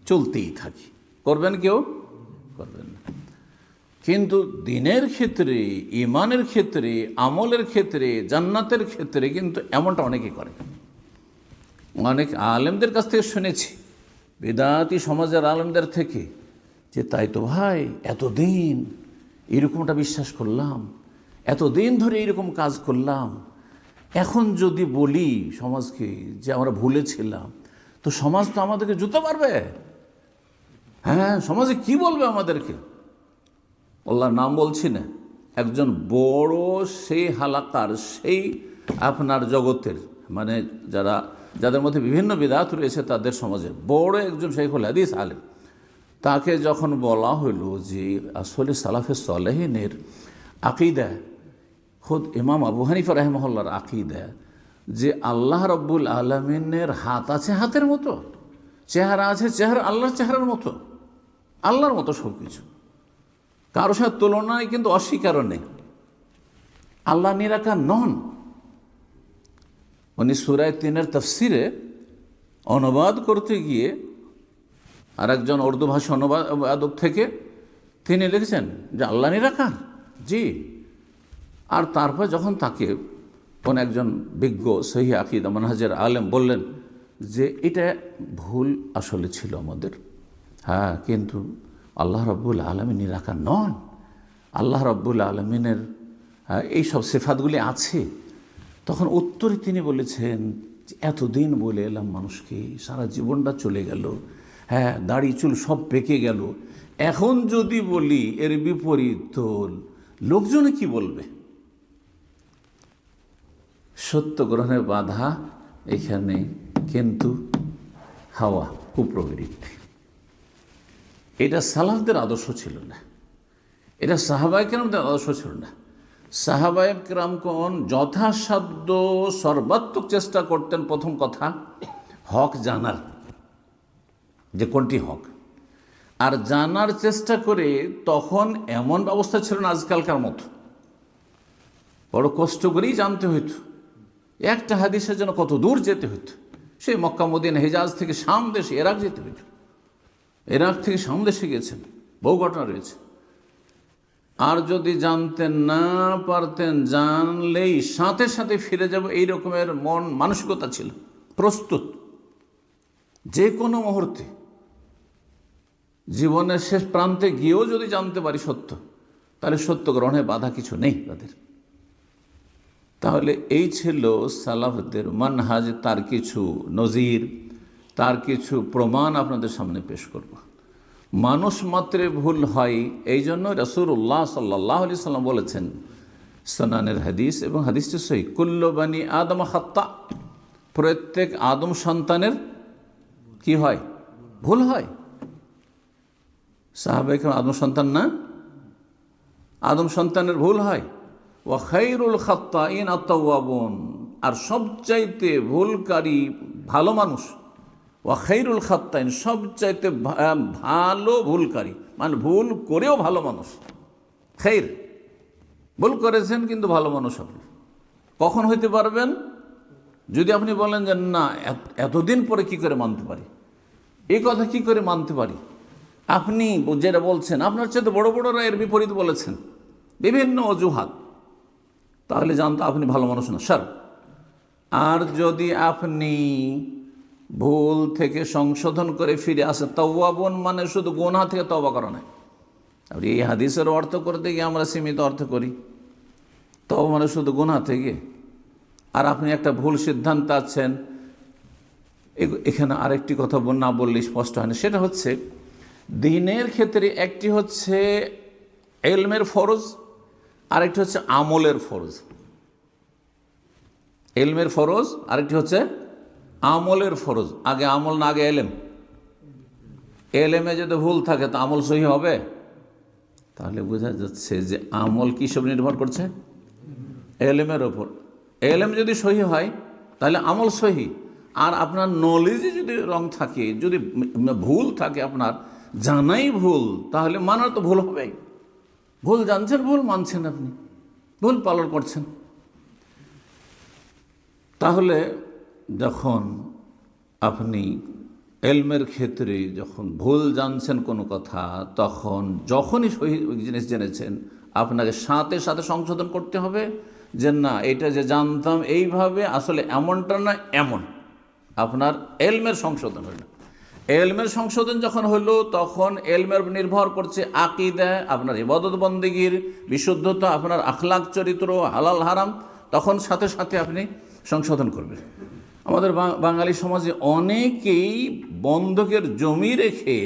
চলতেই থাকি। করবেন কেউ? করবেন না। কিন্তু দিনের ক্ষেত্রে, ইমানের ক্ষেত্রে, আমলের ক্ষেত্রে, জান্নাতের ক্ষেত্রে কিন্তু এমনটা অনেকে করে। অনেক আলেমদের কাছ থেকে শুনেছি, বেদাতি সমাজের আলেমদের থেকে, যে তাই তো ভাই এতদিন এরকমটা বিশ্বাস করলাম, এতদিন ধরে এরকম কাজ করলাম, এখন যদি বলি সমাজকে যে আমরা ভুলেছিলাম, তো সমাজ তো আমাদেরকে জুতো মারবে। হ্যাঁ, সমাজে কি বলবে আমাদেরকে? আল্লাহর নাম বলছি না, একজন বড় সেই হালাকার, সেই আপনার জগতের, মানে যাদের মধ্যে বিভিন্ন বিদআত রয়েছে তাদের সমাজে বড় একজন শাইখুল হাদিস আলেম, তাকে যখন বলা হইল যে আসলে সালাফে সালেহিনের আকীদা, খোদ ইমাম আবু হানিফা রাহিমাহুল্লাহর আকীদা যে আল্লাহ রাব্বুল আলামিনের হাত আছে হাতের মতো, চেহারা আছে চেহারা আল্লাহর চেহারার মতো, আল্লাহর মতো সব কিছু, কারোর সাথে তুলনায় কিন্তু অস্বীকারও নেই, আল্লাহ নিরাকার নন। উনি সূরা 3 তাফসিরে অনুবাদ করতে গিয়ে আর একজন উর্দু ভাষা অনুবাদক থেকে তিনি লিখেছেন যে আল্লাহ নিরাকার, জি। আর তারপর যখন তাকে কোন একজন বিজ্ঞ সহিহ আকীদা মানহাজের আলেম বললেন যে এটা ভুল আসলে ছিল আমাদের, হ্যাঁ, কিন্তু আল্লাহ রাব্বুল আলামিন নিরাকার নন, আল্লাহ রাব্বুল আলামিনের এইসব সিফাতগুলি আছে, তখন উত্তরে তিনি বলেছেন যে এতদিন বলে এলাম মানুষকে, সারা জীবনটা চলে গেল, হ্যাঁ, দাড়ি চুল সব পেকে গেল, এখন যদি বলি এর বিপরীত তো লোকজনে কি বলবে? সত্য গ্রহণের বাধা এখানে কিন্তু হাওয়া, কুপ্রবৃত্তি। এটা সালাফদের আদর্শ ছিল না, এটা সাহাবায়ে কেরামদের আদর্শ ছিল না। সাহাবায়ে কেরামগণ যথাসাধ্য সর্বাত্মক চেষ্টা করতেন, প্রথম কথা হক জানার, যে কোনটি হক, আর জানার চেষ্টা করে তখন এমন ব্যবস্থা ছিল না আজকালকার মতো, বড় কষ্ট করেই জানতে হইতো। একটা হাদিসের জন্য কত দূর যেতে হইতো, সেই মক্কা মদিনা হিজাজ থেকে শাম দেশে ইরাক যেতে হইতো, ইরাক থেকে শাম দেশে গেছেন, বহু ঘটনা রয়েছে। আর যদি জানতেন না পারতেন, জানলেই সাথে সাথে ফিরে যাব, এই রকমের মন মানসিকতা ছিল, প্রস্তুত যে কোনো মুহূর্তে জীবনের শেষ প্রান্তে গিয়েও যদি জানতে পারি সত্য, তাহলে সত্য গ্রহণে বাধা কিছু নেই তাদের। তাহলে এই ছিল সালাফদের মানহাজ। তার কিছু নজির, তার কিছু প্রমাণ আপনাদের সামনে পেশ করব। মানুষ মাত্রে ভুল হয়, এই জন্য রাসূলুল্লাহ সাল্লাল্লাহু আলাইহি সাল্লাম বলেছেন, সুনানের হাদিস এবং হাদিসটি সহিহ, কুল্লু বানি আদম খাত্তা, প্রত্যেক আদম সন্তানের কি হয়? ভুল হয়। সাহাবায়ে কেরাম আদম সন্তান না? আদম সন্তানের ভুল হয়। ওয়া খায়রুল খাত্তাইন আত-তাওয়াবুন, আর সবচাইতে ভুলকারী ভালো মানুষ, ওয়া খায়রুল খাত্তাইন, সবচাইতে ভালো ভুলকারী, মানে ভুল করেও ভালো মানুষ। খায়র, ভুল করেছেন কিন্তু ভালো মানুষ আপনি কখন হইতে পারবেন? যদি আপনি বলেন যে না, এতদিন পরে কি করে মানতে পারি, এই কথা কি করে মানতে পারি, আপনি যেটা বলছেন আপনার চেয়ে বড় বড়রা এর বিপরীত বলেছেন, বিভিন্ন অজুহাত, তাহলে জানতো আপনি ভালো মানুষ না, স্যার। আর যদি আপনি ভুল থেকে সংশোধন করে ফিরে আসেন, তাওয়াবুন মানে শুধু গুনাহ থেকে তওবা করা নয়। আর এই হাদিসের অর্থ করতে গিয়ে আমরা সীমিত অর্থ করি, তওবা মানে শুধু গুনাহ থেকে। আর আপনি একটা ভুল সিদ্ধান্ত আছেন, এখানে আরেকটি কথা না বললে স্পষ্ট হয় না, সেটা হচ্ছে দ্বীনের ক্ষেত্রে একটি হচ্ছে ইলমের ফরজ, আরেকটি হচ্ছে আমলের ফরজ। ইলমের ফরজ, আরেকটি হচ্ছে আমলের ফরজ। আগে আমল না আগে এলেম? এলেমে যদি ভুল থাকে তো আমল সহি হবে? তাহলে বোঝা যাচ্ছে যে আমল কী সব নির্ভর করছে? এলেমের ওপর। এলেম যদি সহি হয় তাহলে আমল সহি। আর আপনার নলেজে যদি রং থাকে, যদি ভুল থাকে, আপনার জানাই ভুল, তাহলে মানার তো ভুল হবেই। ভুল জানছেন, ভুল মানছেন, আপনি ভুল পালন করছেন। তাহলে যখন আপনি এলমের ক্ষেত্রে যখন ভুল জানছেন কোনো কথা, তখন যখনই সহি জিনিস জেনেছেন আপনাকে সাথে সাথে সংশোধন করতে হবে যে না, এটা যে জানতাম এইভাবে আসলে এমনটা না, এমন। আপনার এলমের সংশোধন হইল। এলমের সংশোধন যখন হলো তখন এলমের নির্ভর করছে আকীদা, আপনার ইবাদত বন্দেগীর বিশুদ্ধতা, আপনার আখলাক চরিত্র, হালাল হারাম, তখন সাথে সাথে আপনি সংশোধন করবেন। আমাদের বাঙালি সমাজে অনেকেই বন্ধকের জমি রেখে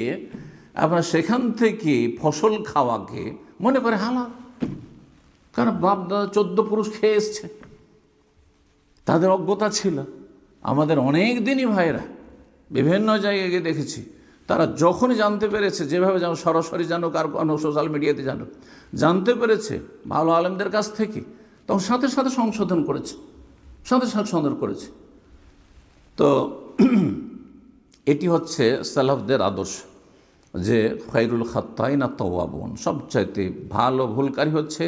আপনার সেখান থেকে ফসল খাওয়াকে মনে করে হালাল, কারণ বাপ দাদা 14 পুরুষ খেয়ে এসছে, তাদের অজ্ঞতা ছিল। আমাদের অনেক দিনই ভাইরা বিভিন্ন জায়গায় গিয়ে দেখেছি, তারা যখনই জানতে পেরেছে, যেভাবে যেন সরাসরি জানুক আর কোনো সোশ্যাল মিডিয়াতে জানুক, জানতে পেরেছে ভালো আলেমদের কাছ থেকে, তখন সাথে সাথে সংশোধন করেছে, সাথে সাথে সংশোধন করেছে। তো এটি হচ্ছে সালাফদের আদর্শ যে খায়রুল খাত্তাইন আত-তাওয়াবুন, সবচাইতে ভালো ভুলকারী হচ্ছে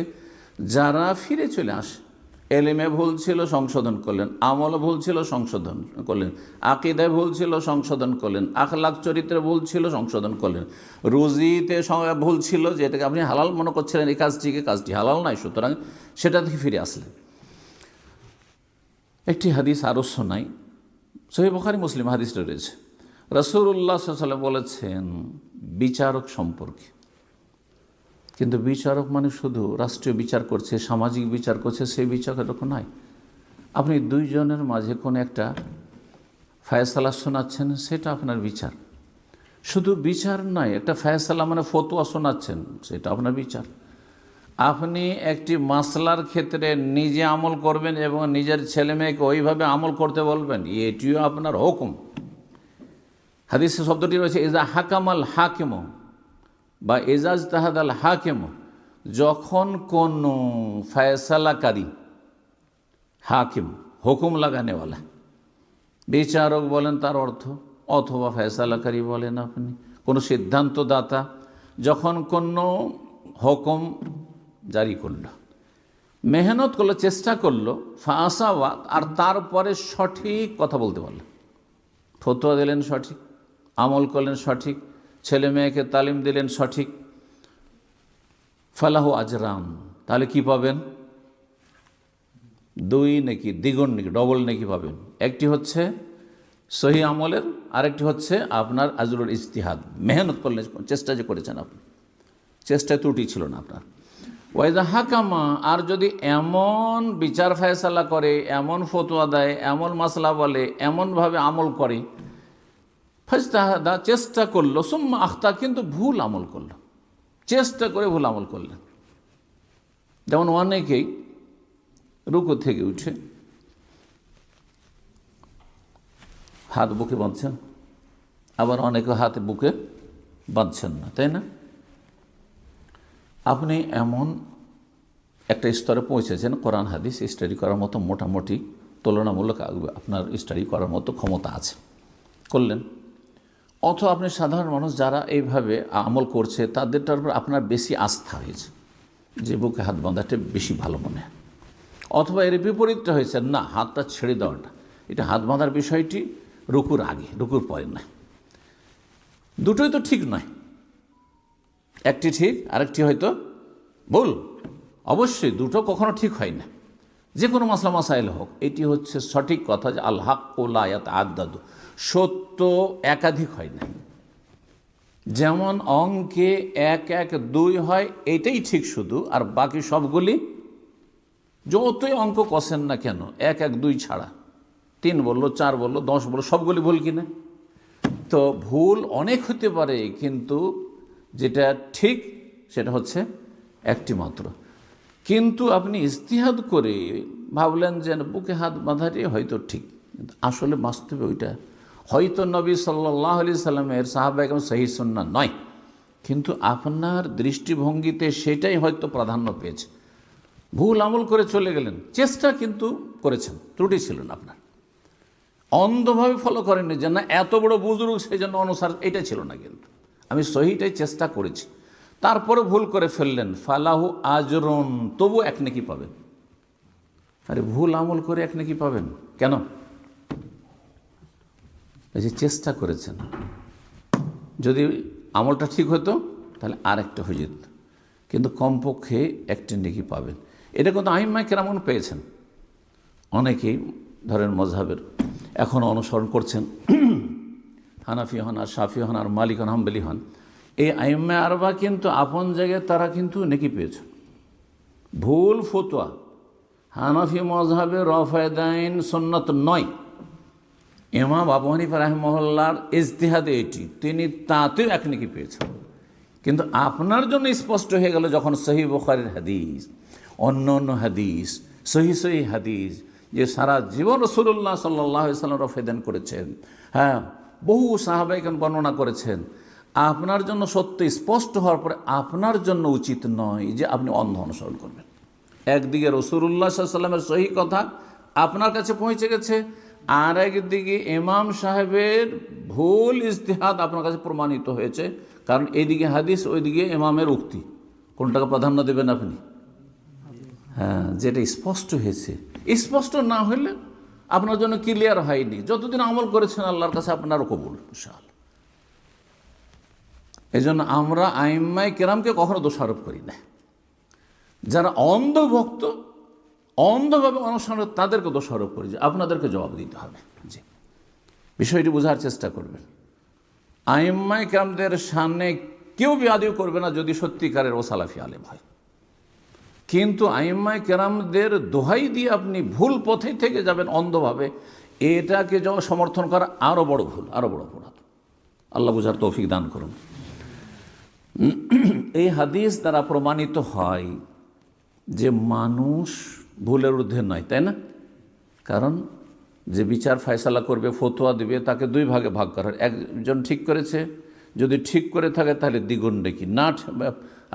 যারা ফিরে চলে আসে। এলেমে ভুল ছিল, সংশোধন করলেন। আমলে ভুল ছিল, সংশোধন করলেন। আকীদায় ভুল ছিল, সংশোধন করলেন। আখলাক চরিত্রে ভুল ছিল, সংশোধন করলেন। রুজিতে ভুল ছিল, যেটাকে আপনি হালাল মনে করছিলেন এই কাজটিকে, কাজটি হালাল নয়, সুতরাং সেটা থেকে ফিরে আসলেন। একটি হাদিস আরও শোনাই, সহিহ বুখারী মুসলিম হাদিসটা রয়েছে। রাসূলুল্লাহ সাল্লাল্লাহু আলাইহি ওয়াসাল্লাম বলেছেন বিচারক সম্পর্কে, কিন্তু বিচারক মানে শুধু রাষ্ট্রীয় বিচার করছে, সামাজিক বিচার করছে, সেই বিচার এরকম নয়। আপনি দুইজনের মাঝে কোনো একটা ফায়সালা শোনাচ্ছেন, সেটা আপনার বিচার। শুধু বিচার নয়, একটা ফায়সালা মানে ফতোয়া শোনাচ্ছেন, সেটা আপনার বিচার। আপনি একটি মাসলার ক্ষেত্রে নিজে আমল করবেন এবং নিজের ছেলে মেয়েকে ওইভাবে আমল করতে বলবেন, এটিও আপনার হুকুম। হাদিসে শব্দটি রয়েছে ইজা হাকামাল হাকিম বা এজাজ তাহাদাল হাকিম, যখন কোনো ফয়সালাকারী, হাকিম হুকুম লাগানেওয়ালা, বিচারক বলেন তার অর্থ, অথবা ফয়সালাকারী বলেন আপনি, কোনো সিদ্ধান্তদাতা, যখন কোনো হুকুম জারি করলো, মেহনত করলো, চেষ্টা করলো, ফাসাওয়া, আর তারপরে সঠিক কথা বলতে পারলো, ফতোয়া দিলেন সঠিক, আমল করলেন সঠিক, ছেলে মেয়েকে তালিম দিলেন সঠিক, ফালাহু আজরান, তাহলে কি পাবেন? 2 নেকি, দ্বিগুণ নেকি, ডবল নেকি পাবেন। একটি হচ্ছে সহি আমলের, আরেকটি হচ্ছে আপনার আজরুল ইজতিহাদ, মেহনত করলেন, চেষ্টা যে করেছেন আপনি, চেষ্টায় ত্রুটি ছিল না আপনার। ওয়াইদা হাকামা, আর যদি এমন বিচার ফায়সালা করে, এমন ফতোয়া দেয়, এমন মাসলা বলে, এমনভাবে আমল করে, ফাজতাহাদা, চেষ্টা করলো, সুম্মা আখতা, কিন্তু ভুল আমল করলো, চেষ্টা করে ভুল আমল করলেন। যেমন অনেকেই রুকু থেকে উঠে হাত বুকে বাঁধছেন, আবার অনেকে হাত বুকে বাঁধছেন না, তাই না? আপনি এমন একটা স্তরে পৌঁছেছেন, কোরআন হাদিস স্টাডি করার মতো মোটামুটি তুলনামূলক আপনার স্টাডি করার মতো ক্ষমতা আছে, করলেন। অথবা আপনি সাধারণ মানুষ যারা এইভাবে আমল করছে তাদেরটার উপর আপনার বেশি আস্থা হয়েছে, যে বুকে হাত বাঁধাটা বেশি ভালো মনে হয়। অথবা এর বিপরীতটা হয়েছে, না, হাতটা ছেড়ে দেওয়াটা, এটা হাত বাঁধার বিষয়টি রুকুর আগে, রুকুর পরে নয়। দুটোই তো ঠিক নয়, একটি ঠিক আরেকটি হয়তো ভুল। অবশ্যই দুটো কখনো ঠিক হয় না, যে কোনো মাসলা মাসাইল হোক। এটি হচ্ছে সঠিক কথা যে আল হাক্কু লা ইয়াতাআদ্দাদু, সত্য একাধিক হয় না। যেমন অঙ্কে 1 1 2 হয়, এটাই ঠিক শুধু, আর বাকি সবগুলি যতই অঙ্ক কষেন না কেন 1 1 2 ছাড়া 3 বললো, 4 বললো, 10 বললো, সবগুলি ভুল কিনা? তো ভুল অনেক হতে পারে, কিন্তু যেটা ঠিক সেটা হচ্ছে একটি মাত্র। কিন্তু আপনি ইজতিহাদ করে ভাবলেন যে বুকে হাত বাঁধাটি হয়তো ঠিক, কিন্তু আসলে বাস্তবে ওইটা হয়তো নবী সাল্লাল্লাহু আলাইহি সাল্লামের সাহাবা একরাম সহিহ সুন্নাহ নয়, কিন্তু আপনার দৃষ্টিভঙ্গিতে সেটাই হয়তো প্রাধান্য পেয়েছে। ভুল আমল করে চলে গেলেন, চেষ্টা কিন্তু করেছেন, ত্রুটি ছিল না আপনার। অন্ধভাবে ফলো করেননি যে না এত বড় বুজুর্গ সেই জন্য অনুসার, এটা ছিল না। কিন্তু আমি সহিটাই চেষ্টা করেছি, তারপরে ভুল করে ফেললেন, ফালাহু আজরুন, তবু এক নেকি পাবেন। আরে ভুল আমল করে এক নেকি পাবেন কেন? এই যে চেষ্টা করেছেন, যদি আমলটা ঠিক হতো তাহলে আর একটা হয়ে যেত, কিন্তু কমপক্ষে একটি নেকি পাবেন। এটা কিন্তু আইম্মায়ে কেরাম পেয়েছেন। অনেকেই ধরেন মজহাবের এখন অনুসরণ করছেন, হানাফি হন আর শাফি হন আর মালিক হন হাম্বলি হন, এই আইম্মায়ে আরবা কিন্তু আপন জায়গায় তারা কিন্তু নেকি পেয়েছেন। ভুল ফতোয়া হানাফি মজহাবে রফায়দাইন সুন্নত নয়, ইমাম আবু হানিফা রাহিমাহুল্লাহর ইজতিহাদে এটি, তিনি তাতেও এক নেকি পেয়েছেন। কিন্তু আপনার জন্য স্পষ্ট হয়ে গেল যখন সহিহ বুখারীর হাদিস, অন্য অন্য হাদিস, সহিহ হাদিস, যে সারা জীবন রাসূলুল্লাহ সাল্লাল্লাহু আলাইহি ওয়াসাল্লাম রফায়দান করেছেন, হ্যাঁ বহু সাহাবায়ে কেরাম বর্ণনা করেছেন, আপনার জন্য সত্য স্পষ্ট হওয়ার পরে আপনার জন্য উচিত নয় যে আপনি অন্ধ অনুসরণ করবেন। একদিকে রাসূলুল্লাহ সাল্লাল্লাহু আলাইহি ওয়াসাল্লামের সহিহ কথা আপনার কাছে পৌঁছে গেছে, আর একদিকে ইমাম সাহেবের ভুল ইজতিহাদ আপনার কাছে প্রমাণিত হয়েছে। কারণ এইদিকে হাদিস, ওইদিকে ইমামের উক্তি, কোনটাকে প্রাধান্য দেবেন আপনি? হ্যাঁ, যেটা স্পষ্ট হয়েছে। স্পষ্ট না হলে আপনার জন্য ক্লিয়ার হয়নি, যতদিন আমল করেছেন আল্লাহর কাছে আপনারও কবুল ইনশাআল্লাহ। এই জন্য আমরা আইম্মায়ে কেরামকে কখনো দোষারোপ করি না। যারা অন্ধভক্ত, অন্ধভাবে অনুসরণ, তাদেরকে দোষারোপ করি যে আপনাদেরকে জবাব দিতে হবে। জি, বিষয়টি বোঝার চেষ্টা করবেন। আইম্মায়ে কেরামদের সামনে কেউ বিয়াদবি করবে না যদি সত্যিকারের ও সালাফি আলেম হয়, কিন্তু আইম্মায়ে কেরামদের দোহাই দিয়ে আপনি ভুল পথে থেকে যাবেন অন্ধভাবে, এটাকে সমর্থন করা আরও বড় ভুল, আরও বড় অপরাধ। আল্লাহ বুঝার তৌফিক দান করুন। এই হাদিস দ্বারা প্রমাণিত হয় যে মানুষ ভুলের ঊর্ধ্বে নয়, তাই না? কারণ যে বিচার ফয়সালা করবে, ফতোয়া দিবে, তাকে 2 ভাগে ভাগ করার। একজন ঠিক করেছে, যদি ঠিক করে থাকে তাহলে দ্বিগুণ নেকি, না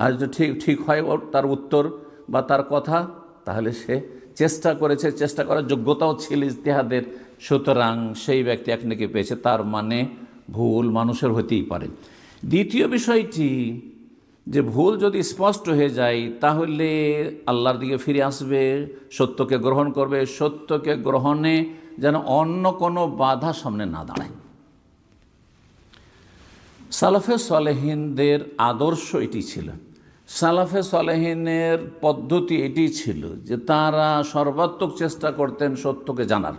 আর যদি ঠিক হয় ওর তার উত্তর বা তার কথা, তাহলে সে চেষ্টা করেছে, চেষ্টা করার যোগ্যতাও ছিল ইজতিহাদের, সুতরাং সেই ব্যক্তি এক নেকি পেয়েছে। তার মানে ভুল মানুষের হতেই পারে। দ্বিতীয় বিষয়টি, যে ভুল যদি স্পষ্ট হয়ে যায় তাহলে আল্লাহর দিকে ফিরে আসবে, সত্যকে গ্রহণ করবে, সত্যকে গ্রহণে যেন অন্য কোনো বাধা সামনে না দাঁড়ায়। সালাফে সালেহিনদের আদর্শ এটি ছিল, সালাফে সালেহিনের পদ্ধতি এটি ছিল যে তারা সর্বাত্মক চেষ্টা করতেন সত্যকে জানার।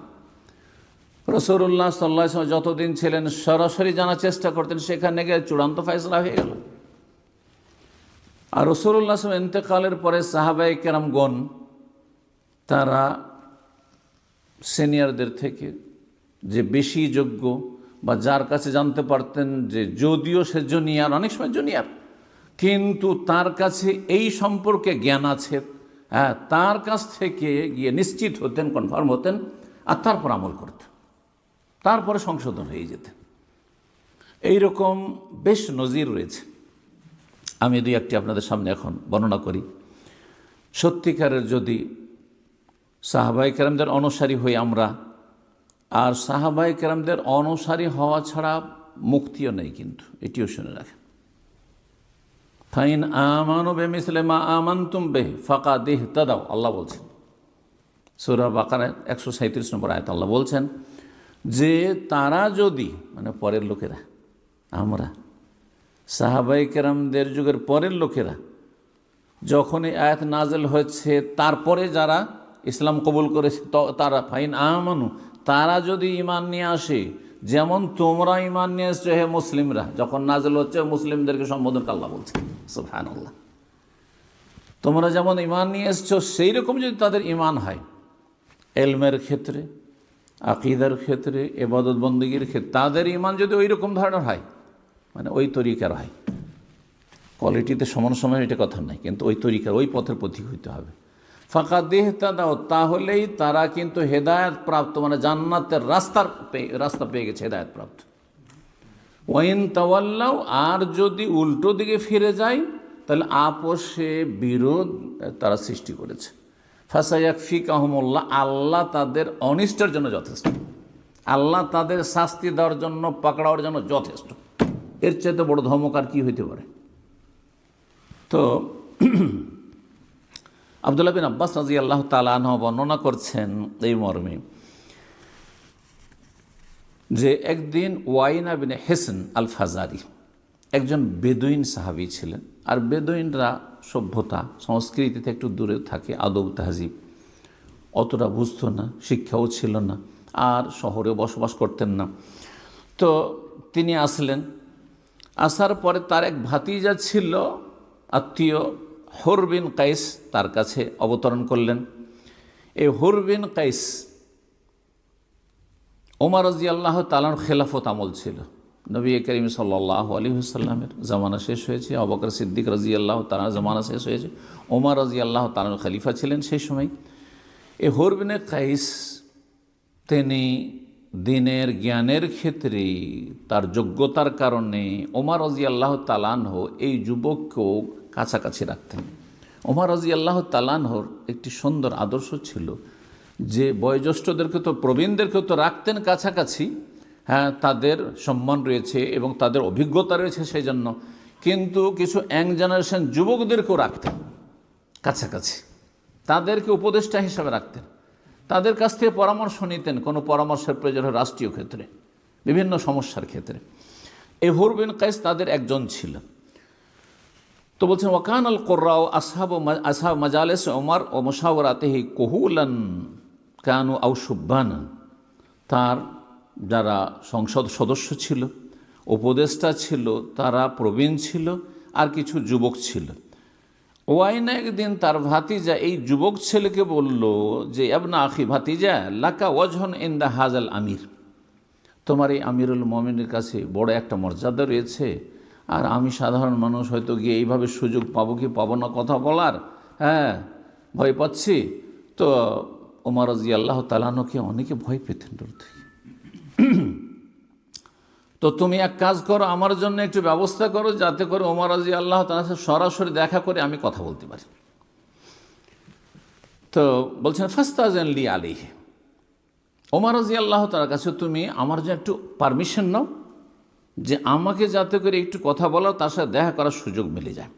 রাসূলুল্লাহ সাল্লাল্লাহু আলাইহি ওয়াসাল্লাম যতদিন ছিলেন সরাসরি জানার চেষ্টা করতেন, সেখানে গিয়ে চূড়ান্ত ফয়সালা হয়ে গেল। আর রাসূলুল্লাহ সাল্লাল্লাহু আলাইহি ওয়াসাল্লাম ইন্তেকালের পরে সাহাবায়ে কেরামগণ তারা সিনিয়রদের থেকে যে বেশি যোগ্য বা যার কাছে জানতে পারতেন, যে যদিও সে জুনিয়র, অনেক সময় জুনিয়র, কিন্তু তার কাছে এই সম্পর্কে জ্ঞান আছে, হ্যাঁ, তার কাছ থেকে গিয়ে নিশ্চিত হতেন, কনফার্ম হতেন, আর তারপর আমল করতেন, তারপরে সংশোধন হয়ে যেতেন। এইরকম বেশ নজির রয়েছে। আমি 2-1টি আপনাদের সামনে এখন বর্ণনা করি। সত্যিকারের যদি সাহাবায়ে কেরামদের অনুসারী হই আমরা, আর সাহাবায়ে কেরামদের অনুসারী হওয়া ছাড়া মুক্তিও নেই, কিন্তু এটিও শুনে রাখেন। ফাইন আমানু বিমিসলি মা আমানতুম বিহি ফাকাদ ইহতাদাও, আল্লাহ বলছেন সূরা বাকারা 137 নম্বর আয়াত। আল্লাহ বলছেন যে তারা যদি, মানে পরের লোকেরা, আমরা সাহাবায়ে কেরামদের যুগের পরের লোকেরা, যখন এই আয়াত নাজেল হয়েছে তারপরে যারা ইসলাম কবুল করেছে, তারা ফাইন আমানু, তারা যদি ঈমান নিয়ে আসে, যেমন তোমরা ঈমান নিয়ে এসছো হে মুসলিমরা, যখন নাজেল হচ্ছে মুসলিমদেরকে সম্বোধন করে আল্লাহ বলছে, সুবহানাল্লাহ। তোমরা যেমন ঈমান নিয়ে এসছো সেই রকম যদি তাদের ঈমান হয়, এলমের ক্ষেত্রে আকিদার ক্ষেত্রে, ইবাদত বন্দেগীর ক্ষেত্রে তাদের ঈমান যদি ওই রকম ধরনের হয়, মানে ওই তরিকার হয়, কোয়ালিটিতে সমান সমান এটা কথা নাই, কিন্তু ওই তরিকার ওই পথের পথিক হইতে হবে। ফাকাদ ইহতাদাও, তাহলেই তারা কিন্তু হেদায়েত প্রাপ্ত, মানে জান্নাতের রাস্তা পেয়ে গেছে, হেদায়েত প্রাপ্ত। ওয়াইন তাওয়াল্লাও, আর যদি উল্টো দিকে ফিরে যায় তাহলে আপোষে বিরোধ তারা সৃষ্টি করেছে। ফাসায়াকফিকাহুমুল্লাহ, আল্লাহ তাদের অনিষ্টের জন্য যথেষ্ট, আল্লাহ তাদের শাস্তি দেওয়ার জন্য, পাকড়াওয়ার জন্য যথেষ্ট। এর চাইতে বড় ধমক আর কি হইতে পারে? তো আব্দুল্লাহ বিন আব্বাস রাদিয়াল্লাহু তাআলা আনহু বর্ণনা করছেন এই মর্মে যে একদিন ওয়াইনা বিন হিসন আল ফাজারি একজন বেদুইন সাহাবী ছিলেন। আর বেদুইনরা সভ্যতা সংস্কৃতিতে একটু দূরে থাকে, আদব তাহজিব অতটা বুঝতো না, শিক্ষাও ছিল না, আর শহরেও বসবাস করতেন না। তো তিনি আসলেন, আসার পরে তার এক ভাতিজা ছিল আত্মীয়, হুর বিন কাইস, তার কাছে অবতরণ করলেন। এই হুর বিন কাইস ওমর রাদিয়াল্লাহু তাআলার খেলাফত আমল ছিল, নবী করিম সাল্লাল্লাহু আলাইহি ওয়াসাল্লামের জামানা শেষ হয়েছে, আবু বকর সিদ্দিক রাদিয়াল্লাহু তাআলার জামানা শেষ হয়েছে, ওমর রাদিয়াল্লাহু তাআলা খলিফা ছিলেন সেই সময়। এই হুর বিন কাইস তিনি দিনের জ্ঞানের ক্ষেত্রে তার যোগ্যতার কারণে ওমর রাদিয়াল্লাহু তাআলা এই যুবককেও কাছাকাছি রাখতেন। ওমর রাদিয়াল্লাহু তাআলার একটি সুন্দর আদর্শ ছিল যে বয়োজ্যেষ্ঠদেরকে তো, প্রবীণদেরকেও তো রাখতেন কাছাকাছি, হ্যাঁ তাদের সম্মান রয়েছে এবং তাদের অভিজ্ঞতা রয়েছে সেই জন্য, কিন্তু কিছু ইয়াং জেনারেশন যুবকদেরকেও রাখতেন কাছাকাছি, তাদেরকে উপদেষ্টা হিসাবে রাখতেন, তাদের কাছ থেকে পরামর্শ নিতেন কোনো পরামর্শের প্রয়োজন হয় রাষ্ট্রীয় ক্ষেত্রে, বিভিন্ন সমস্যার ক্ষেত্রে। এই হুর বিন কাইস তাদের একজন ছিল। তো বলছেন ওয়াকান আল কোর্রাও আসহাব মাজালিস ওমর ও মুশাওয়ারাতিহি কুহুলান কানু আও শুব্বানা, তার যারা সংসদ সদস্য ছিল, উপদেষ্টা ছিল, তারা প্রবীণ ছিল আর কিছু যুবক ছিল। ওয়াইনা একদিন তার ভাতিজা এই যুবক ছেলেকে বলল যে আবনা আখি, ভাতিজা, লাকা ওয়াজহুন ইনদা হাজাল আমির, তোমার এই আমিরুল মুমিনের কাছে বড় একটা মর্যাদা রয়েছে, আর আমি সাধারণ মানুষ হয়তো গিয়ে এইভাবে সুযোগ পাবো কি পাবো না কথা বলার, হ্যাঁ ভয় পাচ্ছি। তো ওমর রাদিয়াল্লাহু তাআলাকে অনেকে ভয় পেতেন দূর থেকে। তো তুমি এক কাজ করো, আমার জন্য একটু ব্যবস্থা করো যাতে করে ওমর রাদিয়াল্লাহু তাআলার সাথে সরাসরি দেখা করে আমি কথা বলতে পারি। তো বলছেন ফাস্তাযান লি আলাইহি, ওমর রাদিয়াল্লাহু তাআলার কাছে তুমি আমার জন্য একটু পারমিশন নাও যে আমাকে যাতে করে একটু কথা বলার, তার সাথে দেখা করার সুযোগ মিলে যায়।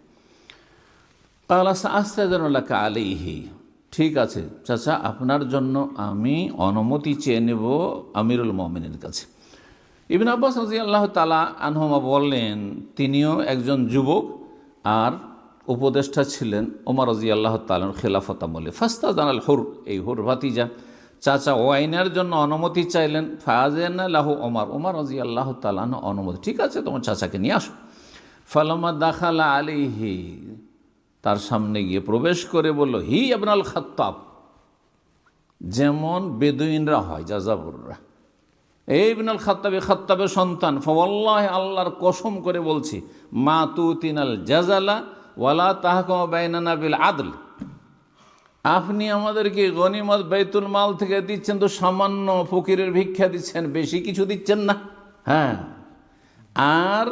ক্বালা সাআস্তাযিনু লাকা আলাইহি, ঠিক আছে চাচা, আপনার জন্য আমি অনুমতি চেয়ে নেব আমিরুল মুমিনের কাছে। ইবনে আব্বাস রাদিয়াল্লাহু তাআলা আনহুমা বললেন তিনিও একজন যুবক আর উপদেষ্টা ছিলেন ওমর রাদিয়াল্লাহু তাআলার খেলাফত আমলে। ফাস্তাযানাল হুর, এই হুর ভাতিজা চাচা ওয়াইনের জন্য অনুমতি চাইলেন। ফাযানা লাহু ওমর রাদিয়াল্লাহু তাআলা অনুমতি, ঠিক আছে তোমার চাচাকে নিয়ে আসো। ফালামা দাখালা আলাইহি, তার সামনে গিয়ে প্রবেশ করে বলল হি ইবনুল খাত্তাব, যেমন বেদুইনরা হয় যাযাবররা, এই ইবনুল খাত্তাব, খাত্তাবের সন্তান। ফাওয়াল্লাহি, আল্লাহর কসম করে বলছি, মা তুতিনাল জাযালা ওয়ালা তাহকুমু বাইনানা বিল আদল, আপনি আমাদেরকে গনিমত বাইতুল মাল থেকে দিচ্ছেন তো সামান্য ফকিরের ভিক্ষা দিচ্ছেন, বেশি কিছু দিচ্ছেন না, হ্যাঁ, আর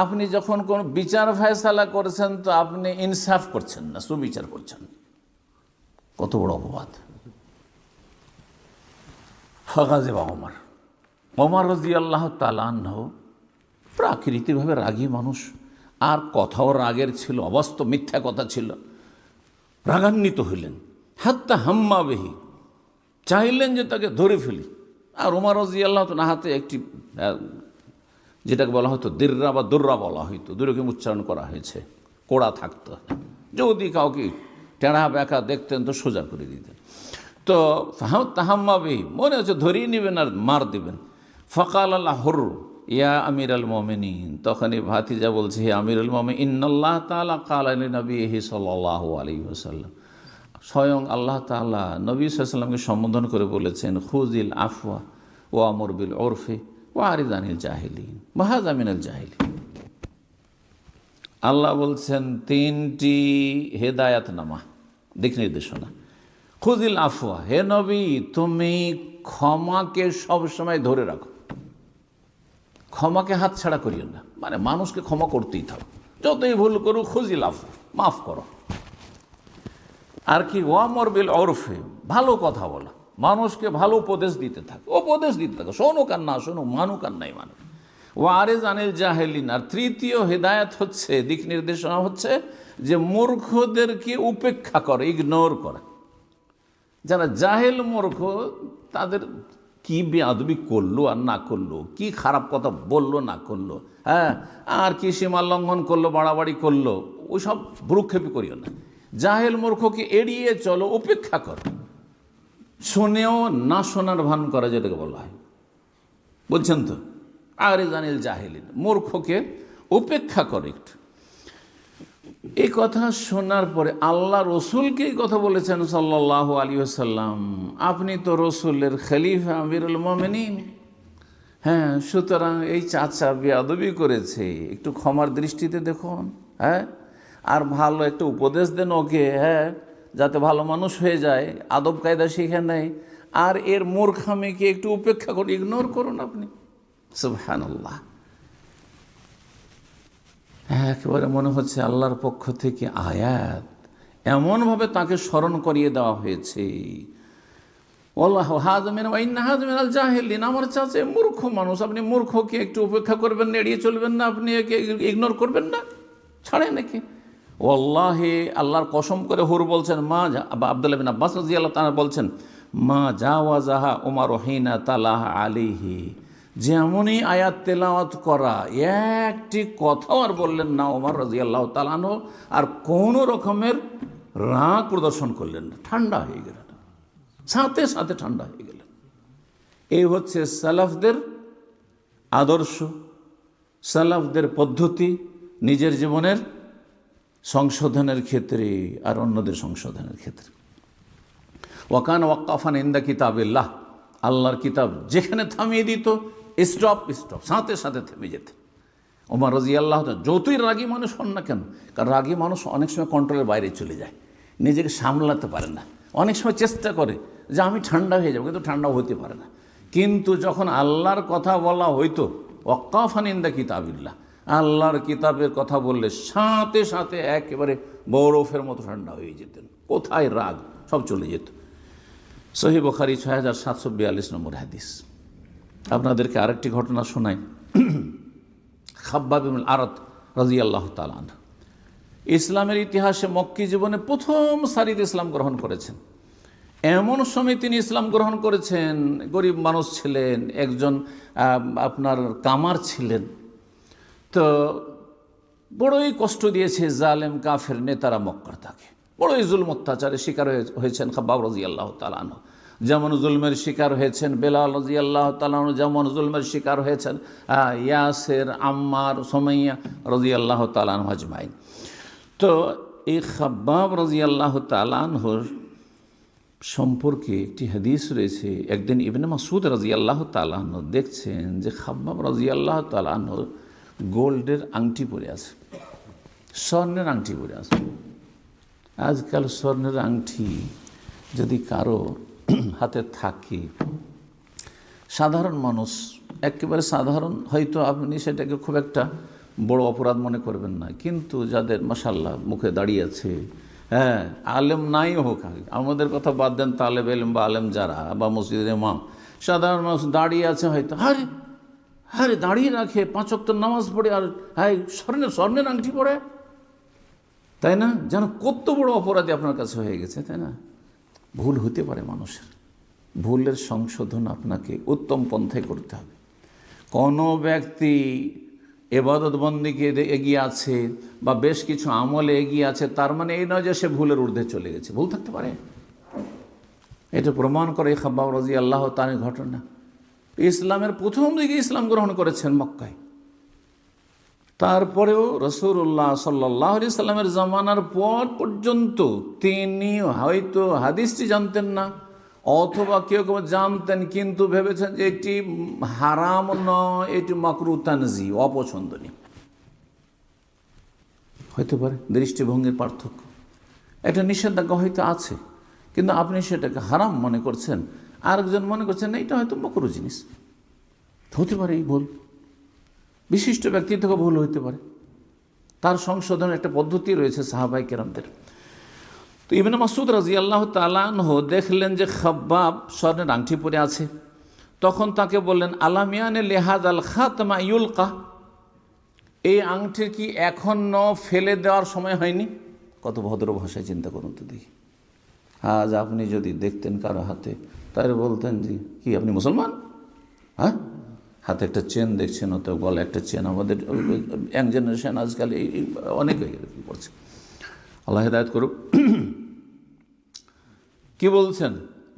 আপনি যখন কোন বিচার ফয়সালা করেছেন তো আপনি ইনসাফ করছেন না, সুবিচার করছেন, কত বড় অপবাদ। ফাগাযিবা ওমর রাদিয়াল্লাহু তাআলা আনহু প্রাকৃতিকভাবে রাগী মানুষ, আর কথাও রাগের ছিল, অবাস্তব মিথ্যা কথা ছিল, রাগান্বিত হইলেন। হাত্তা হাম্মা বিহি, চাইলেন যে তাকে ধরে ফেলি। আর ওমর রাদিয়াল্লাহু তাআলা হাতে একটি যেটাকে বলা হতো দিররা বা দুর্রা বলা হইতো, দুরকম উচ্চারণ করা হয়েছে, কোড়া থাকতো, যদি কাউকে টেঁড়া ব্যাকা দেখতেন তো সোজা করে দিতেন। তো তাহাম্মা বিহি, মনে হচ্ছে ধরিয়ে নেবেন আর মার দেবেন। ফাকাল আল্লাহ হুর ইয়া আমির আল মুমিনিন, তখনই ভাতিজা বলছে হে আমিরুল মুমিনিন, ইন্নাল্লাহ তাআলা ক্বালা লিনবিয়িহি সাল্লাল্লাহু আলাইহি ওয়াসাল্লাম, স্বয়ং আল্লাহ তাআলা নবী সাল্লাল্লাহু আলাইহি ওয়াসাল্লামকে সম্বোধন করে বলেছেন, খুযিল আফওয়া ওয়া আমর বিল উরফি ওয়া আরিদ আনিল জাহিলিন ওয়া হাযা মিনাল জাহিলিন। আল্লাহ বলছেন তিনটি হেদায়াতনামা, দিক নির্দেশনা। খুযিল আফওয়া, হে নবী তুমি ক্ষমাকে সবসময় ধরে রাখো, ক্ষমাকে হাতছাড়া করিও না, মানে মানুষকে ক্ষমা করতেই থাকো, যতই ভুল করো খুযিল আফওয়া, মাফ করো। আর কি ওয়ামর বিল উরফি, ভালো কথা বলো, মানুষকে ভালো উপদেশ দিতে থাকো, শোনুক আর না শোনুক, মানুক আর নাই মানুক। ওয়ারিজ আনিল জাহিলিন, আর তৃতীয় হেদায়েত হচ্ছে, দিক নির্দেশনা হচ্ছে যে মূর্খদেরকে উপেক্ষা করে, ইগনোর করা। যারা জাহেল মূর্খ, তাদের কি বেয়াদবি করলো আর না করলো, কি খারাপ কথা বললো না করলো, হ্যাঁ, আর কি সীমা লঙ্ঘন করলো, বাড়াবাড়ি করলো, ওই সব ভ্রুক্ষেপই করিও না। জাহেল মূর্খকে এড়িয়ে চলো, উপেক্ষা করো, শুনেও না শোনার ভান করা, যেটাকে বলা হয়, বলছেন তো, আরে জানিল জাহিলিন, মূর্খকে উপেক্ষা করে একটু। এই কথা শোনার পরে আল্লাহ রসুলকে এই কথা বলেছেন সাল্লাল্লাহু আলাইহি ওয়াসাল্লাম, আপনি তো রসুলের খলিফা আমিরুল মুমিনিন, হ্যাঁ, সুতরাং এই চাচা বেয়াদবি করেছে, একটু ক্ষমার দৃষ্টিতে দেখুন, হ্যাঁ, আর ভালো একটা উপদেশ দেন ওকে, হ্যাঁ, যাতে ভালো মানুষ হয়ে যায়, আদব কায়দা শিখে নেয়, আর এর মূর্খামিকে একটু উপেক্ষা করুন, ইগনোর করুন আপনি। সুবহানাল্লাহ, একেবারে মনে হচ্ছে আল্লাহর পক্ষ থেকে আয়াত, এমনভাবে তাকে স্মরণ করিয়ে দেওয়া হয়েছে, আল্লাহ হাজমিন ওয়াইন্না হাজমিন আল জাহিলিন, আমার চাচা মূর্খ মানুষ, আপনি মূর্খকে একটু উপেক্ষা করবেন না, এড়িয়ে চলবেন না, আপনি একে ইগনোর করবেন না, ছাড়ে নাকি। ওয়াল্লাহি, আল্লাহর কসম করে হুর বলছেন, মা আব্দুল্লাহ বিন আব্বাস রাদিয়াল্লাহু তাআলা বলছেন, মা জাওয়াজাহা উমর হিনা তালাহ আলাইহি, যেমনই আয়াত তেলাওয়াত করা, একটি কথাও আর বললেন না ওমর রাদিয়াল্লাহু তাআলা আনহু, আর কোনো রকমের রাগ প্রদর্শন করলেন না, ঠান্ডা হয়ে গেলেন, সাথে সাথে ঠান্ডা হয়ে গেলেন। এই হচ্ছে সালাফদের আদর্শ, সালাফদের পদ্ধতি, নিজের জীবনের সংশোধনের ক্ষেত্রে আর অন্যদের সংশোধনের ক্ষেত্রে। ওয়াকান ওয়াক্কাফান ইনদা কিতাবিল্লাহ, আল্লাহর কিতাব যেখানে থামিয়ে দিত, স্টপ, সাথে সাথে থেমে যেত। ওমর রাদিয়াল্লাহু তাআলা, যতই রাগী মানুষ হন না কেন, কারণ রাগী মানুষ অনেক সময় কন্ট্রোলের বাইরে চলে যায়, নিজেকে সামলাতে পারে না, অনেক সময় চেষ্টা করে যে আমি ঠান্ডা হয়ে যাবো, কিন্তু ঠান্ডা হতে পারে না। কিন্তু যখন আল্লাহর কথা বলা হইতো, ওয়াক্কাফান ইনদা কিতাবিল্লাহ, আল্লাহর কিতাবের কথা বললে সাথে সাথে একেবারে বরফের মতো ঠান্ডা হয়ে যেতেন, কোথায় রাগ সব চলে যেত। সহিহ বুখারী 6742 নম্বর হাদিস। আপনাদেরকে আরেকটি ঘটনা শোনাই। খাব্বাব ইবনুল আরাত রাদিয়াল্লাহু তাআলা আনহু ইসলামের ইতিহাসে মক্কি জীবনে প্রথম সারিতে ইসলাম গ্রহণ করেছেন। এমন সময় তিনি ইসলাম গ্রহণ করেছেন, গরিব মানুষ ছিলেন, একজন আপনার কামার ছিলেন, তো বড়ই কষ্ট দিয়েছে জালেম কাফের নেতারা মক্কার, তাকে বড়ই জুলম অত্যাচারের শিকার হয়েছেন খাব্বাব রাদিয়াল্লাহু তাআলা আনহু। যেমন জুলমের শিকার হয়েছেন বেলাল রাদিয়াল্লাহু তাআলা আনহু, যেমন জুলমের শিকার হয়েছেন ইয়াসের, আম্মার, সুমাইয়া রাদিয়াল্লাহু তাআলা আনহু আজমাইন। তো এই খাব্বাব রাদিয়াল্লাহু তাআলা আনহুর সম্পর্কে একটি হাদিস রয়েছে। একদিন ইবনে মাসউদ রাদিয়াল্লাহু তাআলা আনহু দেখছেন যে খাব্বাব রাদিয়াল্লাহু তাআলা আনহু গোল্ডের আংটি পরে আছে, স্বর্ণের আংটি পরে আছে। আজকাল স্বর্ণের আংটি যদি কারো হাতে থাকে, সাধারণ মানুষ, একেবারে সাধারণ, হয়তো আপনি সেটাকে খুব একটা বড় অপরাধ মনে করবেন না, কিন্তু যাদের মাশাআল্লাহ মুখে দাঁড়িয়ে আছে, হ্যাঁ, আলেম নাই হোক, আমাদের কথা বাদ দেন, তালেব ইলম বা আলেম যারা বা মসজিদের ইমাম, সাধারণ মানুষ দাঁড়িয়ে আছে, হয়তো আরে দাঁড়িয়ে রাখে, 5 ওয়াক্ত নামাজ পড়ে, আর হ্যাঁ স্বর্ণের আংটি পড়ে, তাই না? যেন কত বড় অপরাধী আপনার কাছে হয়ে গেছে, তাই না? ভুল হতে পারে মানুষের, ভুলের সংশোধন আপনাকে উত্তম পন্থায় করতে হবে। কোনো ব্যক্তি ইবাদত বন্দেগীতে এগিয়ে আছে বা বেশ কিছু আমলে এগিয়ে আছে, তার মানে এই নয় যে সে ভুলের ঊর্ধ্বে চলে গেছে, ভুল থাকতে পারে। এটা প্রমাণ করে খাব্বাব রাদিয়াল্লাহু তাআলার ঘটনা। ইসলামের প্রথম দিকে ইসলাম গ্রহণ করেছেন মক্কায়, তারপরেও রাসূলুল্লাহ সাল্লাল্লাহু আলাইহি সাল্লামের জামানার পর পর্যন্ত তিনি হয়তো হাদিসটি জানতেন না, অথবা কেউ কেউ জানতেন কিন্তু ভেবেছেন যে এটি হারাম নয়, এটি মাকরুহ তানজি, অপছন্দনীয়। হতে পারে দৃষ্টিভঙ্গির পার্থক্য, একটা নিষেধাজ্ঞা হয়তো আছে, কিন্তু আপনি সেটাকে হারাম মনে করছেন, আরেকজন মনে করছেন না এটা হয়তো মাকরুহ জিনিস। হতে পারে এই ভুল, বিশিষ্ট ব্যক্তি থেকে ভুল হইতে পারে, তার সংশোধনের একটা পদ্ধতি রয়েছে সাহাবায়ে কেরামদের। তো ইবনে মাসউদ রাদিয়াল্লাহু তাআলা আনহু দেখলেন যে খাব্বাব স্বর্ণের আংটি পরে আছে, তখন তাকে বললেন, আলাম ইয়ানে লিহাযাল খাতমা ইউলকা, এই আংটির কি এখনো ফেলে দেওয়ার সময় হয়নি? কত ভদ্র ভাষায় চিন্তা করুন তো দেখি। আজ আপনি যদি দেখতেন কারো হাতে, তাহলে বলতেন যে কি আপনি মুসলমান? হ্যাঁ, হাতে একটা চেন দেখছেন, অত গলা একটা চেন। আমাদের ইয়াং জেনারেশন আজকাল এই অনেক হয়ে গেলে করছে, আল্লাহ হেদায়েত করুক। কি বলছেন?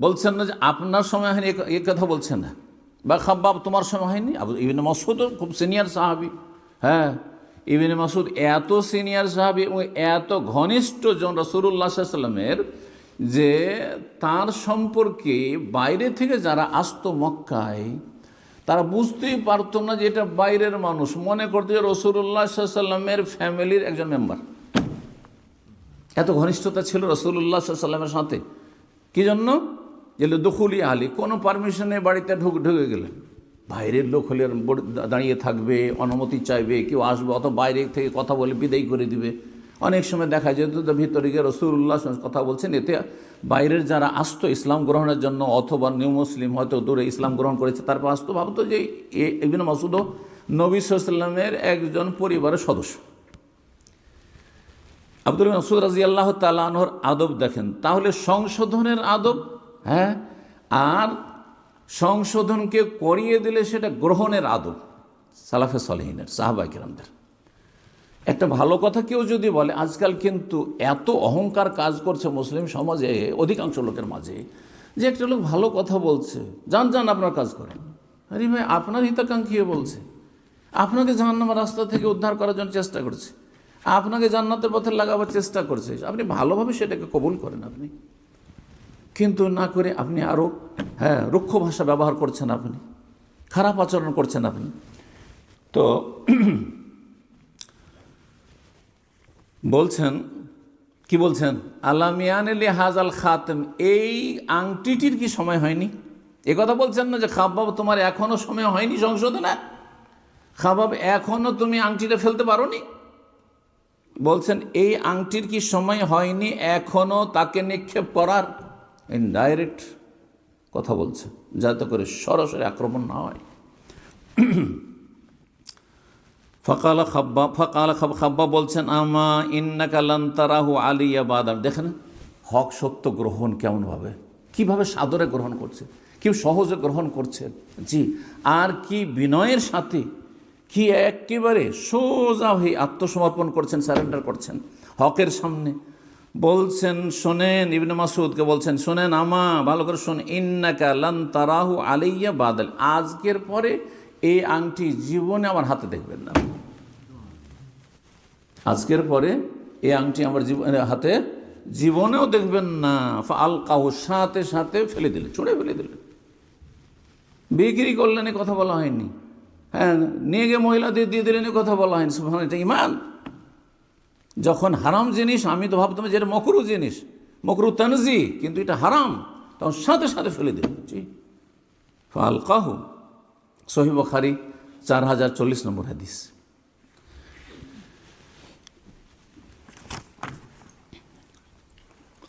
বলছেন না যে আপনার সময় হয়নি, এ কথা বলছেন না, বা খাব্বাব তোমার সময় হয়নি। ইবনে মাসউদ খুব সিনিয়র সাহাবী, হ্যাঁ, ইবনে মাসউদ এত সিনিয়র সাহাবী এবং এত ঘনিষ্ঠ জন রাসূলুল্লাহ সাল্লাল্লাহু আলাইহি ওয়াসাল্লামের, যে তার সম্পর্কে বাইরে থেকে যারা আসতো মক্কায়, তারা বুঝতেই পারতো না যে এটা বাইরের মানুষ, মনে করতো যে রাসূলুল্লাহ সাল্লাল্লাহু আলাইহি ওয়াসাল্লামের ফ্যামিলির একজন মেম্বার। এত ঘনিষ্ঠতা ছিল রাসূলুল্লাহ সাল্লাল্লাহু আলাইহি ওয়াসাল্লামের সাথে। কি জন্য? যে দুখুলি আলী, কোনো পারমিশনে বাড়িতে ঢুকে গেলেন, বাইরের লোক হলে দাঁড়িয়ে থাকবে, অনুমতি চাইবে, কেউ আসবে, অত বাইরে থেকে কথা বলে বিদায় করে দিবে। অনেক সময় দেখা যেত তো ভিতরে গিয়ে রাসূলুল্লাহ কথা বলছেন, এতে বাইরের যারা আসতো ইসলাম গ্রহণের জন্য, অথবা নিউ মুসলিম হয়তো দূরে ইসলাম গ্রহণ করেছে, তারপর আসতো, ভাবতো যে ইবনে মাসউদ নবী সাল্লাল্লাহু আলাইহি ওয়াসাল্লামের একজন পরিবারের সদস্য। আব্দুল মাসউদ রাদিয়াল্লাহু তাআলা আনহুর আদব দেখেন, তাহলে সংশোধনের আদব, হ্যাঁ, আর সংশোধনকে করিয়ে দিলে সেটা গ্রহণের আদব সালাফে সালেহিনের, সাহাবায়ে কেরামদের। একটা ভালো কথা কেউ যদি বলে, আজকাল কিন্তু এত অহংকার কাজ করছে মুসলিম সমাজে অধিকাংশ লোকের মাঝে, যে একটা লোক ভালো কথা বলছে, যান আপনার কাজ করেন। আরে ভাই, আপনার হিতাকাঙ্ক্ষী বলছে, আপনাকে জাহান্নামের রাস্তা থেকে উদ্ধার করার জন্য চেষ্টা করছে, আপনাকে জান্নাতের পথে লাগাবার চেষ্টা করছে, আপনি ভালোভাবে সেটাকে কবুল করেন। আপনি কিন্তু না করে আপনি আরও, হ্যাঁ, রুক্ষ ভাষা ব্যবহার করছেন, আপনি খারাপ আচরণ করছেন আপনি। তো বলছেন, কি বলছেন? আলামিয়ানে লিহাযাল খাতাম, এই আংটিটির কি সময় হয়নি? এ কথা বলছেন না যে খাব্বাব তোমার এখনো সময় হয়নি সংশোধনে, খাব্বাব এখনো তুমি আংটিটা ফেলতে পারোনি। বলছেন এই আংটির কি সময় হয়নি এখনো তাকে নিক্ষেপ করার? ইনডাইরেক্ট কথা বলছে, যাতে করে সরাসরি আক্রমণ না হয়। খাব্বাব বলছেন, আমা ইন্নাকা লান তারাহু আলিয়া বাদা। দেখেন হক সত্য গ্রহণ কেমনভাবে, কিভাবে সাদরে গ্রহণ করছে, কি সহজে গ্রহণ করছে, জি, আর কি বিনয়ের সাথে, কি একেবারে সোজা হয়ে আত্মসমর্পণ করছেন, সারেন্ডার করছেন হকের সামনে। বলছেন শোনেন, ইবনে মাসউদকে বলছেন, শোনেন, আমা ভালো করে শোন, ইন্নাকা লান তারাহু আলাইয়া বাদাল, আজকের পরে এই আংটি জীবনে আমার হাতে দেখবেন না। আজকের পরে এই আংটি আমার হাতে জীবনেও দেখবেন না। আলকাহু, সাথে সাথে ফেলে দিলেন, ছুঁড়ে ফেলে দিলেন। বিক্রি করলেন, এ কথা বলা হয়নি। হ্যাঁ, নিয়ে গিয়ে মহিলাদের দিয়ে দিলেন, এ কথা বলা হয়নি। সুবহানাল্লাহ, এটা ঈমান। যখন হারাম জিনিস, আমি তো ভাবতাম যে এটা মকরুহ জিনিস, মকরুহ তানজি, কিন্তু এটা হারাম, তখন সাথে সাথে ফেলে দিলেন। জি, আলকাহু, সহিহ বুখারী 4040 নম্বর হাদিস।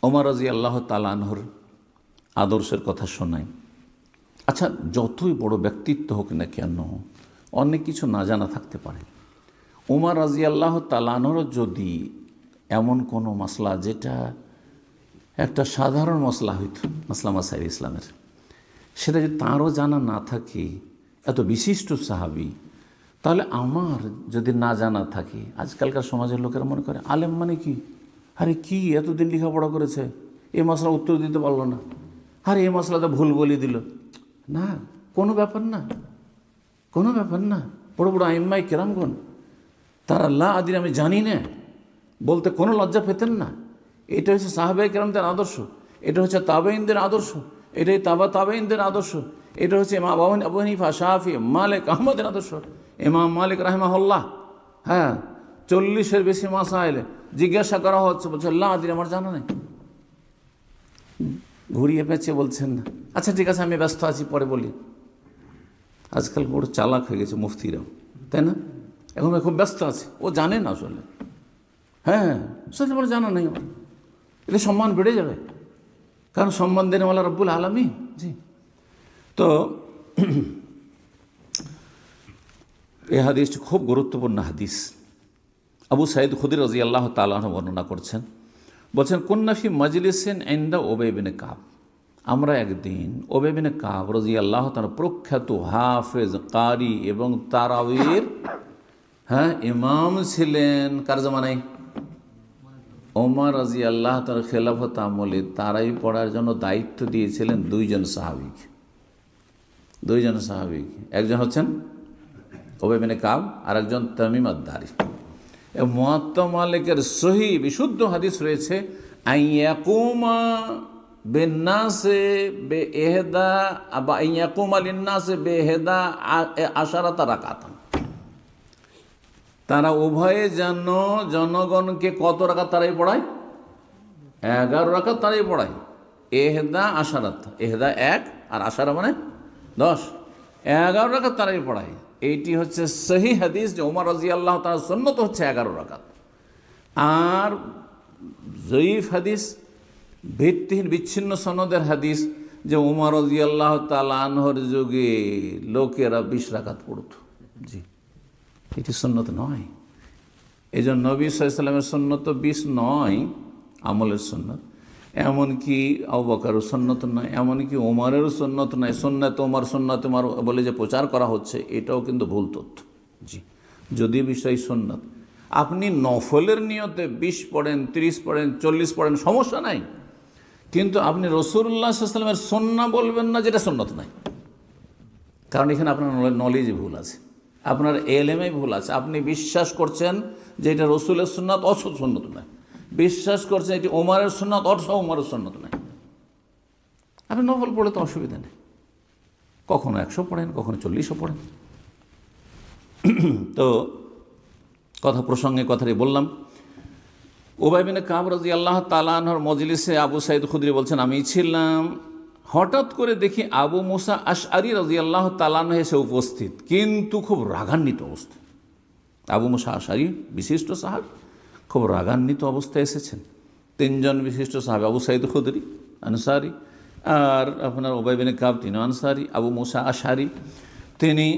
ওমর রাদিয়াল্লাহু তাআলা আনহুর আদর্শের কথা শোনাই। আচ্ছা, যতই বড় ব্যক্তিত্ব হোক না কেন, অনেক কিছু না জানা থাকতে পারে। ওমর রাদিয়াল্লাহু তাআলা আনহুর যদি এমন কোনো মাসলা, যেটা একটা সাধারণ মসলা হইতো, মাসলা মাসাইল ইসলামের, সেটা যদি তাঁরও জানা না থাকে, এত বিশিষ্ট সাহাবী, তাহলে আমার যদি না জানা থাকে, আজকালকার সমাজের লোকেরা মনে করে আলেম মানে কি, আরে কি এতদিন লেখাপড়া করেছে, এই মশলা উত্তর দিতে পারলো না, আরে এই মশলাটা ভুল বলে দিল। না, কোনো ব্যাপার না, কোনো ব্যাপার না। বড় বড় আইম্মায়ে কেরামগণ তারা লা আদিন আমি জানি না বলতে কোনো লজ্জা পেতেন না। এটা হচ্ছে সাহাবায়ে কেরামদের আদর্শ, এটা হচ্ছে তাবেঈনদের আদর্শ, এটাই তাবেঈনদের আদর্শ, এটা হচ্ছে ইমাম আবু হানিফা, শাফি, মালিক, আহমদের আদর্শ। ইমাম মালিক রাহিমাহুল্লাহ, হ্যাঁ, 40-এর বেশি মাসাইলে জিজ্ঞাসা করা হচ্ছে, বলছে লা আদিন আমার জানা নেই। ঘুরিয়ে পেঁচে বলছেন না, আচ্ছা ঠিক আছে আমি ব্যস্ত আছি, পরে বলি। আজকাল বড় চালাক হয়ে গেছে মুফতিরাও, তাই না? এখন খুব ব্যস্ত আছে, ও জানে না আসলে। হ্যাঁ, সত্যি বলে জানা নেই আমার, এটা সম্মান বেড়ে যাবে, কারণ সম্মান দেন ওয়ালা রব্বুল আলামিন। জি, তো এই হাদিসটি খুব গুরুত্বপূর্ণ হাদিস। আবু সাঈদ খুদরি রাদিয়াল্লাহু তাআলা আনহু বর্ণনা করছেন, বলছেন কুন্না ফি মাজলিসিন ইনদা উবাই বিন কাব, আমরা একদিন উবাই বিন কাব রাদিয়াল্লাহু তাআলা প্রখ্যাত হাফেজ, কারি এবং তারাবির ইমাম ছিলেন। কার জামানায়? ওমর রাদিয়াল্লাহু তাআলা খেলাফত আমলে তারাবি পড়ার জন্য দায়িত্ব দিয়েছিলেন দুইজন সাহাবী। একজন হচ্ছেন উবাই বিন কাব আর একজন তামিম আদ-দারি। মুয়াত্তা মালিকের সহিহ বিশুদ্ধ হাদিস রয়েছে, আইয়াকুমা বিন্নাসে বিইহদা আবা আইয়াকুমা লিন্নাসে বিইহদা আশারাতা রাকাতান, তারা উভয়ে যেন জনগণকে কত রাকাত তারাই পড়ায়? 11 রাকাত তারাই পড়ায়। এহদা আশারাত, এহদা 1 আর আশারা মানে 10, 11 রাকাত তারাই পড়ায়। এইটি হচ্ছে সহিহ হাদিস যে ওমর রাদিয়াল্লাহু তাআলা সুন্নত হচ্ছে 11 রাকাত। আর জয়ীফ হাদিস, ভিত্তিহীন বিচ্ছিন্ন সনদের হাদিস যে ওমর রাদিয়াল্লাহু তাআলা আনহুর যুগে লোকেরা 20 রাকাত পড়ত। জি, এটি সুন্নত নয়। এই জন্য নবী সাল্লাল্লাহু আলাইহি ওয়াসাল্লামের সুন্নত 20 নয়, আমলের সুন্নত। এমনকি আবু বকরের সুন্নত নয়, এমনকি ওমরেরও সুন্নত নয়। সুন্নাত ওমর, সুন্নাত ওমর বলে যে প্রচার করা হচ্ছে, এটাও কিন্তু ভুল তথ্য। জি, যদি বিষয় সুন্নত, আপনি নফলের নিয়তে 20 পড়েন, 30 পড়েন, 40 পড়েন, সমস্যা নাই, কিন্তু আপনি রাসূলুল্লাহ সাল্লাল্লাহু আলাইহি ওয়াসাল্লামের সুন্নাহ বলবেন না যেটা সুন্নত নাই। কারণ এখানে আপনার নলেজে ভুল আছে, আপনার এলেমে ভুল আছে। আপনি বিশ্বাস করছেন যে এটা রসুলের সুন্নাত, অসৎ সুন্নত নয়। বিশ্বাস করছেন এটি ওমরের সুন্নাত, অর্থ ওমরের সুন্নত নয়। আপনি নফল পড়লে তো অসুবিধা নেই, কখনো 100 পড়েন, কখনো 40ও পড়েন। তো কথা প্রসঙ্গে কথাটি বললাম। উবাই বিন কাব রাদিয়াল্লাহু তাআলা আনহুর মজলিসে আবু সাঈদ খুদরি বলছেন, আমি ছিলাম, হঠাৎ করে দেখি আবু মুসা আশআরী রাদিয়াল্লাহু তাআলা আনহু এসে উপস্থিত, কিন্তু খুব রাগান্বিত অবস্থায়। আবু মুসা আশআরী বিশিষ্ট সাহাবী, খুব রাগান্বিত অবস্থায় এসেছেন। 3 জন বিশিষ্ট সাহাবী, আবু সাঈদ খুদরি আনসারী, আর আপনার উবাই বিন কাব তিনি আনসারী, আবু মুসা আশআরী তিনি,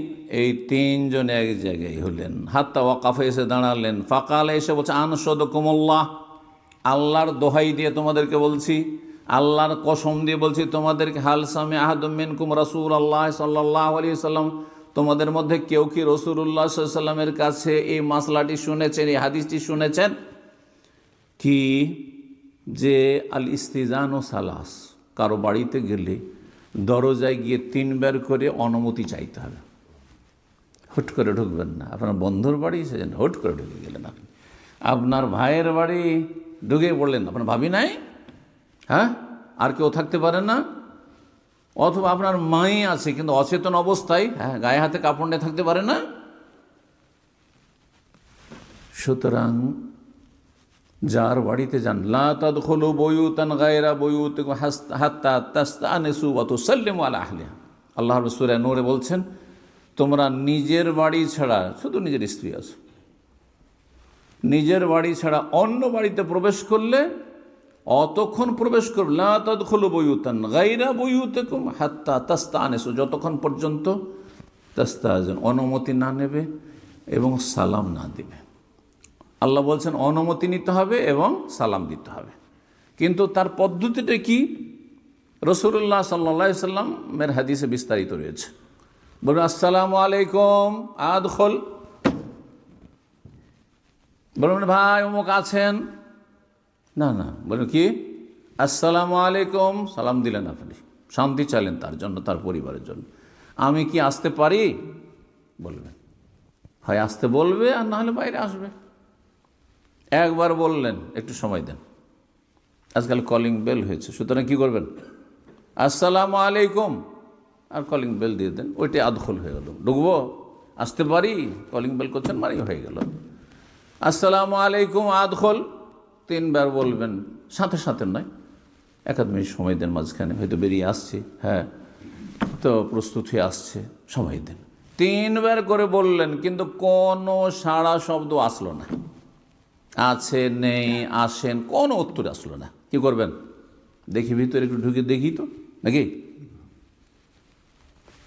এই 3 জন এক জায়গায় হলেন। হাত্তা ওয়াকাফে এসে দাঁড়ালেন। ফাকালে এসে বলছে, আনশাদুকুমুল্লাহ, আল্লাহর দোহাই দিয়ে তোমাদেরকে বলছি, আল্লাহর কসম দিয়ে বলছি তোমাদেরকে, হাল সামি আহাদুম মিনকুম রাসূলুল্লাহ সাল্লাল্লাহু আলাইহি ওয়াসাল্লাম, তোমাদের মধ্যে কেউ কি রাসূলুল্লাহ সাল্লাল্লাহু আলাইহি ওয়াসাল্লামের কাছে এই মাসলাটি শুনেছেন, এই হাদিসটি শুনেছেন? কি যে আল ইস্তিজানু সালাস, কারো বাড়িতে গেলে দরজায় গিয়ে 3 বার করে অনুমতি চাইতে হবে। হুট করে ঢুকবেন না। আপনার বন্ধুর বাড়ি সেজন্য হুট করে ঢুকে গেলেন আপনি, আপনার ভাইয়ের বাড়ি ঢুকে পড়লেন, আপনার ভাবি নাই, হ্যাঁ, আর কেউ থাকতে পারে না, অথবা আপনার মাই আছে কিন্তু অচেতন অবস্থায়, হ্যাঁ, গায়ে হাতে কাপড় নিয়ে থাকতে পারে না। সুতরাং যার বাড়িতে যান, লা তাদখুলু বুয়ুতান গায়রা বুয়ুতিকুম হাত্তা তাস্তানিসু ওয়া তুসাল্লিমু আলা আহলিহা। আল্লাহ সূরা নূরে বলছেন, তোমরা নিজের বাড়ি ছাড়া, শুধু নিজের স্ত্রী আছে, নিজের বাড়ি ছাড়া অন্য বাড়িতে প্রবেশ করলে অতক্ষণ প্রবেশ করবে, লা তাদখুলু বুয়ুতান গায়রা বুয়ুতিকুম হাত্তা তাস্তানিসু, যতক্ষণ পর্যন্ত তাস্তাযিন, অনুমতি না নেবে এবং সালাম না দিবে। আল্লাহ বলছেন অনুমতি নিতে হবে এবং সালাম দিতে হবে, কিন্তু তার পদ্ধতিটা কি? রাসূলুল্লাহ সাল্লাল্লাহু আলাইহি ওয়াসাল্লামের হাদিসে বিস্তারিত রয়েছে। বলুন আসসালামু আলাইকুম, আদখল, বলুন ভাই অমুক আছেন, না না, বলুন কি আসসালামু আলাইকুম, সালাম দিলেন, আপনি শান্তি চাইলেন তার জন্য, তার পরিবারের জন্য। আমি কি আসতে পারি বলবেন, হয় আসতে বলবে আর না হলে বাইরে আসবে। একবার বললেন একটু সময় দেন, আজকাল কলিং বেল হয়েছে, সুতরাং কী করবেন, আসসালামু আলাইকুম আর কলিং বেল দিয়ে দেন, ওইটা আদখল হয়ে গেল। ঢুকবো, আসতে পারি, কলিং বেল করছেন মানে হয়ে গেল। আসসালামু আলাইকুম আদখল 3 বার বলবেন, সাথে সাথে নয়, 1-2 মিনিট সময় দেন, মাঝখানে হয়তো বেরিয়ে আসছে, হ্যাঁ তো প্রস্তুত হয়ে আসছে, সময় দেন। 3 বার করে বললেন কিন্তু কোনো সাড়া শব্দ আসলো না, আছে নেই আসেন কোনো উত্তর আসলো না, কি করবেন, দেখি ভিতরে একটু ঢুকে দেখি তো নাকি,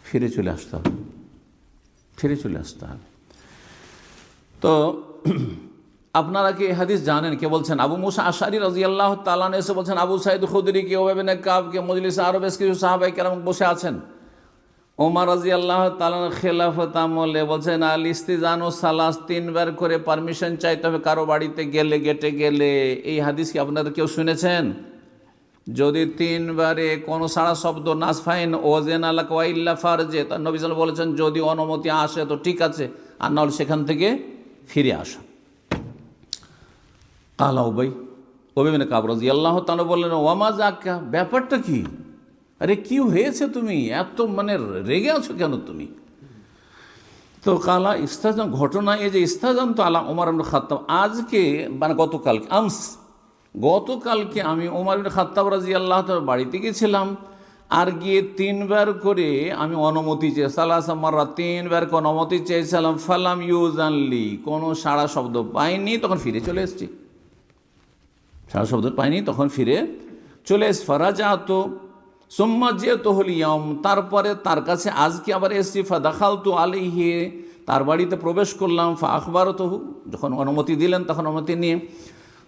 ফিরে চলে আসতে হবে, ফিরে চলে আসতে হবে। তো আপনারা কি হাদিস জানেন? কে বলছেন? আবু মুসা আশআরী রাদিয়াল্লাহু তাআলা আনহু এসে বলছেন, আবু সাঈদ খুদরি কে, ওবাই বিন কাব কে, মজলিসে আরো বেশ কিছু সাহাবায়ে কেরাম বসে আছেন। ওমর রাদিয়াল্লাহু তাআলা খেলাফত আমলে বলছেন, আল ইস্তিজানু সালাস, 3 বার করে পারমিশন চাইতে হবে কারো বাড়িতে গেলে, গেটে গেলে। এই হাদিস কি আপনারা কেউ শুনেছেন? যদি 3 বারে কোনো সাড়া শব্দ নাসফাইন ওজেন আলাক ওয়াইল্লা ফারজে, তার নবী সাল্লাল্লাহু আলাইহি ওয়াসাল্লাম বলেছেন যদি অনুমতি আসে তো ঠিক আছে, আর নাহলে সেখান থেকে ফিরে আসা। কালা উবাই বিন কাব রাদিয়াল্লাহু তাআলা বললেন, ওয়ামা যাক্কা, ব্যাপারটা কি, আরে কি হয়েছে, তুমি এত মানে রেগে আছো কেন তুমি? তো কালা ইস্তাজান, ঘটনা এই যে ইস্তাজান তো আলা ওমর ইবনে খাত্তাব, আজকে মানে গতকালকে, গতকালকে আমি ওমর ইবনে খাত্তাব রাদিয়াল্লাহু তাআলা বাড়িতে গেছিলাম, আর গিয়ে 3 বার করে আমি অনুমতি চেয়ে, সালাসা মাররা 3 বার করে অনুমতি চেয়েছিলাম, ফালাম ইউজানলি, কোনো সাড়া শব্দ পাইনি, তখন ফিরে চলে এসেছি, সাড়া শব্দ পাইনি, তখন ফিরে চলে এসে ফারাজাতো সুম্মা যেহেতু হলিয়াম, তারপরে তার কাছে আজকে আবার এসছি, ফাদাখালতু আলাইহি, তার বাড়িতে প্রবেশ করলাম, ফা আখবারতুহু, যখন অনুমতি দিলেন তখন অনুমতি নিয়ে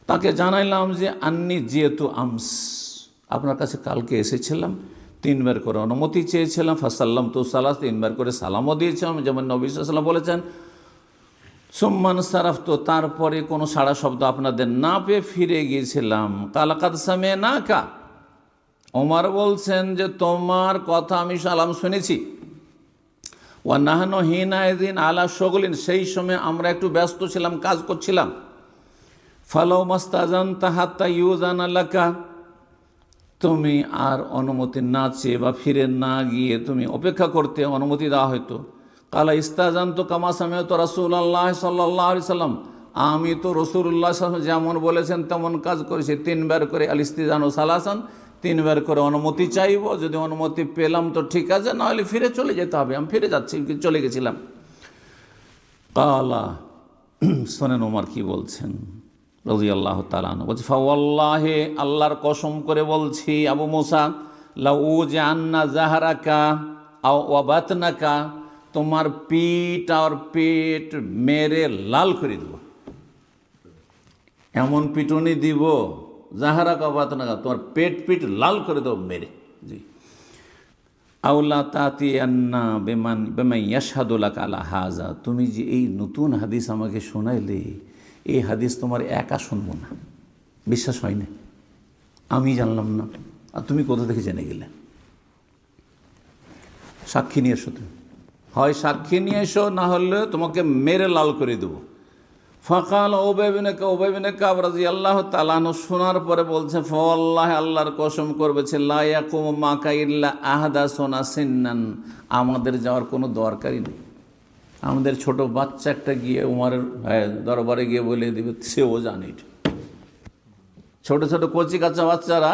তাকে জানাইলাম যে আন্নি যেহেতু আমস, আপনার কাছে কালকে এসেছিলাম, 3 বার করে অনুমতি চেয়েছিলাম, ফাসাল্লাম তো সালাস, 3 বার করে সালামও দিয়েছিলাম, যেমন নবী সাল্লাল্লাহু আলাইহি ওয়াসাল্লাম বলেছেন। সুম্মান সারাফ, তো তারপরে কোনো সাড়া শব্দ আপনাদের না পেয়ে ফিরে গিয়েছিলাম। কালাকাদ সামে না কা, ওমর বলছেন যে তোমার কথা আমি সালাম শুনেছি। ওয়া নাহনু হিনাইযিন আলা শুগলিন, সেই সময় আমরা একটু ব্যস্ত ছিলাম, কাজ করছিলাম। ফালাউ মাস্তাজানতা হাত্তা ইউজানা লাকা, তুমি আর অনুমতি না চেয়ে বা ফিরে না গিয়ে তুমি অপেক্ষা করতে, অনুমতি দেওয়া হয়তো। কালা ইস্তাজানতু কামা সামিআতু রাসূলুল্লাহ সাল্লাল্লাহু আলাইহি সাল্লাম, আমি তো রাসূলুল্লাহ সাল্লাল্লাহু আলাইহি যেমন বলেছেন তেমন কাজ করেছি, 3 বার করে আল ইস্তিজানু সালাসান, 3 বার করে অনুমতি চাইব, যদি অনুমতি পেলাম তো ঠিক আছে, না হলে ফিরে চলে যেতে হবে, আমি ফিরে যাচ্ছি, চলে গেছিলাম। কালা, শোনেন ওমর কি বলছেন রাদিয়াল্লাহু তাআলা আনহু, বলছে ফাওয়াল্লাহি, আল্লাহর কসম করে বলছি আবু মুসা, লাউ জান্না জাহরাকা আও ওয়াবাতনাকা, তোমার পিঠ আর পেট মেরে লাল করে দেব, এমন পিটুনি দিব, জাহারাকা ওয়াবাতনাকা, তোমার পিঠ লাল করে দেবো মেরে। জি, আউলা তাতি আন্না বেমান বেমাই ইয়াশহাদু লাকা আলা হাজা, তুমি যে এই নতুন হাদিস আমাকে শোনাইলে, এই হাদিস তোমার একা শুনবো না, বিশ্বাস হয় না, আমি জানলাম না, আর তুমি কোথা থেকে জেনে গেলে? সাক্ষী নিয়ে এসো, তুমি হয় সাক্ষী নিয়ে এসো, না হলে তোমাকে মেরে লাল করে দেবো। ফাকাল উবাই বিন কাব রাদিয়াল্লাহু তাআলা আনহু শোনার পরে বলছে, ফাওয়াল্লাহি, আল্লাহর কসম করবেছে, লা ইয়াকুমু মাকা ইল্লা আহদাসুনা সিন্নান, আমাদের যাওয়ার কোনো দরকারই নেই, আমাদের ছোট বাচ্চা একটা গিয়ে উমরের দরবারে গিয়ে বলে দিবে, সেও জানে, ছোট ছোট কচি কাঁচা বাচ্চারা,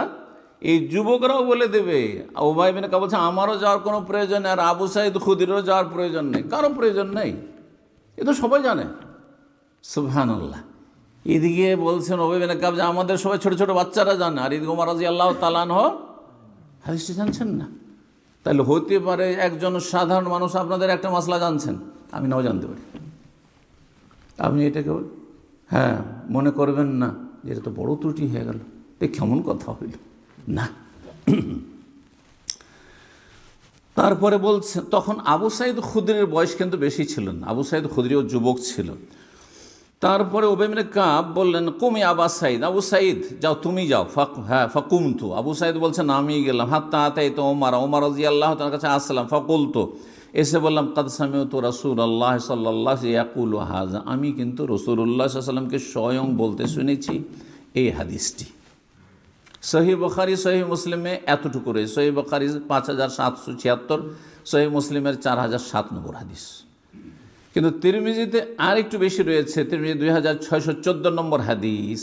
এই যুবকরাও বলে দেবে। উবাই বিন কাব বলছে, আমারও যাওয়ার কোনো প্রয়োজন নেই, আর আবু সাঈদ খুদরিরও যাওয়ার প্রয়োজন নেই, কারো প্রয়োজন নেই, এ তো সবাই জানে। সুবহানাল্লাহ। এদিকে বলছেন উবাই বিন কাব যে আমাদের সবাই ছোট ছোট বাচ্চারা জানে, আর এদিকে ওমর রাদিয়াল্লাহু তাআলা আনহু হাদিসটি জানছেন না। তাহলে হতে পারে একজন সাধারণ মানুষ আপনাদের একটা মাসলা জানছেন, আমি নাও জানতে পারি, আপনি এটাকে মনে করবেন না যে এটা তো বড় ত্রুটি হয়ে গেল, এ কেমন কথা হইল না। তারপরে বলছে, তখন আবু সাঈদ খুদরির বয়স কিন্তু বেশি ছিল না, আবু সাঈদ খুদরিও যুবক ছিল। তারপরে উবাই বিন কাব বললেন, কুমি আবা সাঈদ, আবু সাঈদ যাও, তুমি যাও। ফাকুমতু, আবু সাঈদ বলছেন আমি গেলাম। হাত্তা আতাইতু ওমর রাদিয়াল্লাহু তাআলার কাছে আসলাম। ফাকুলতু, এসে বললাম কাদ সামিউতু রাসূলুল্লাহ সাল্লাল্লাহু আলাইহি ইয়াকুলু হাযা, আমি কিন্তু রাসূলুল্লাহ সাল্লাল্লাহু আলাইহি ওয়াসাল্লামকে স্বয়ং বলতে শুনেছি এই হাদিসটি। সহিহ বুখারী সহিহ মুসলিমে এতটুকু রয়েছে, সহিহ বুখারী 5776, সহিহ মুসলিমের 4007 নম্বর হাদিস। কিন্তু তিরমিজিতে আর একটু বেশি রয়েছে, তিরমিজি 2614 নম্বর হাদিস।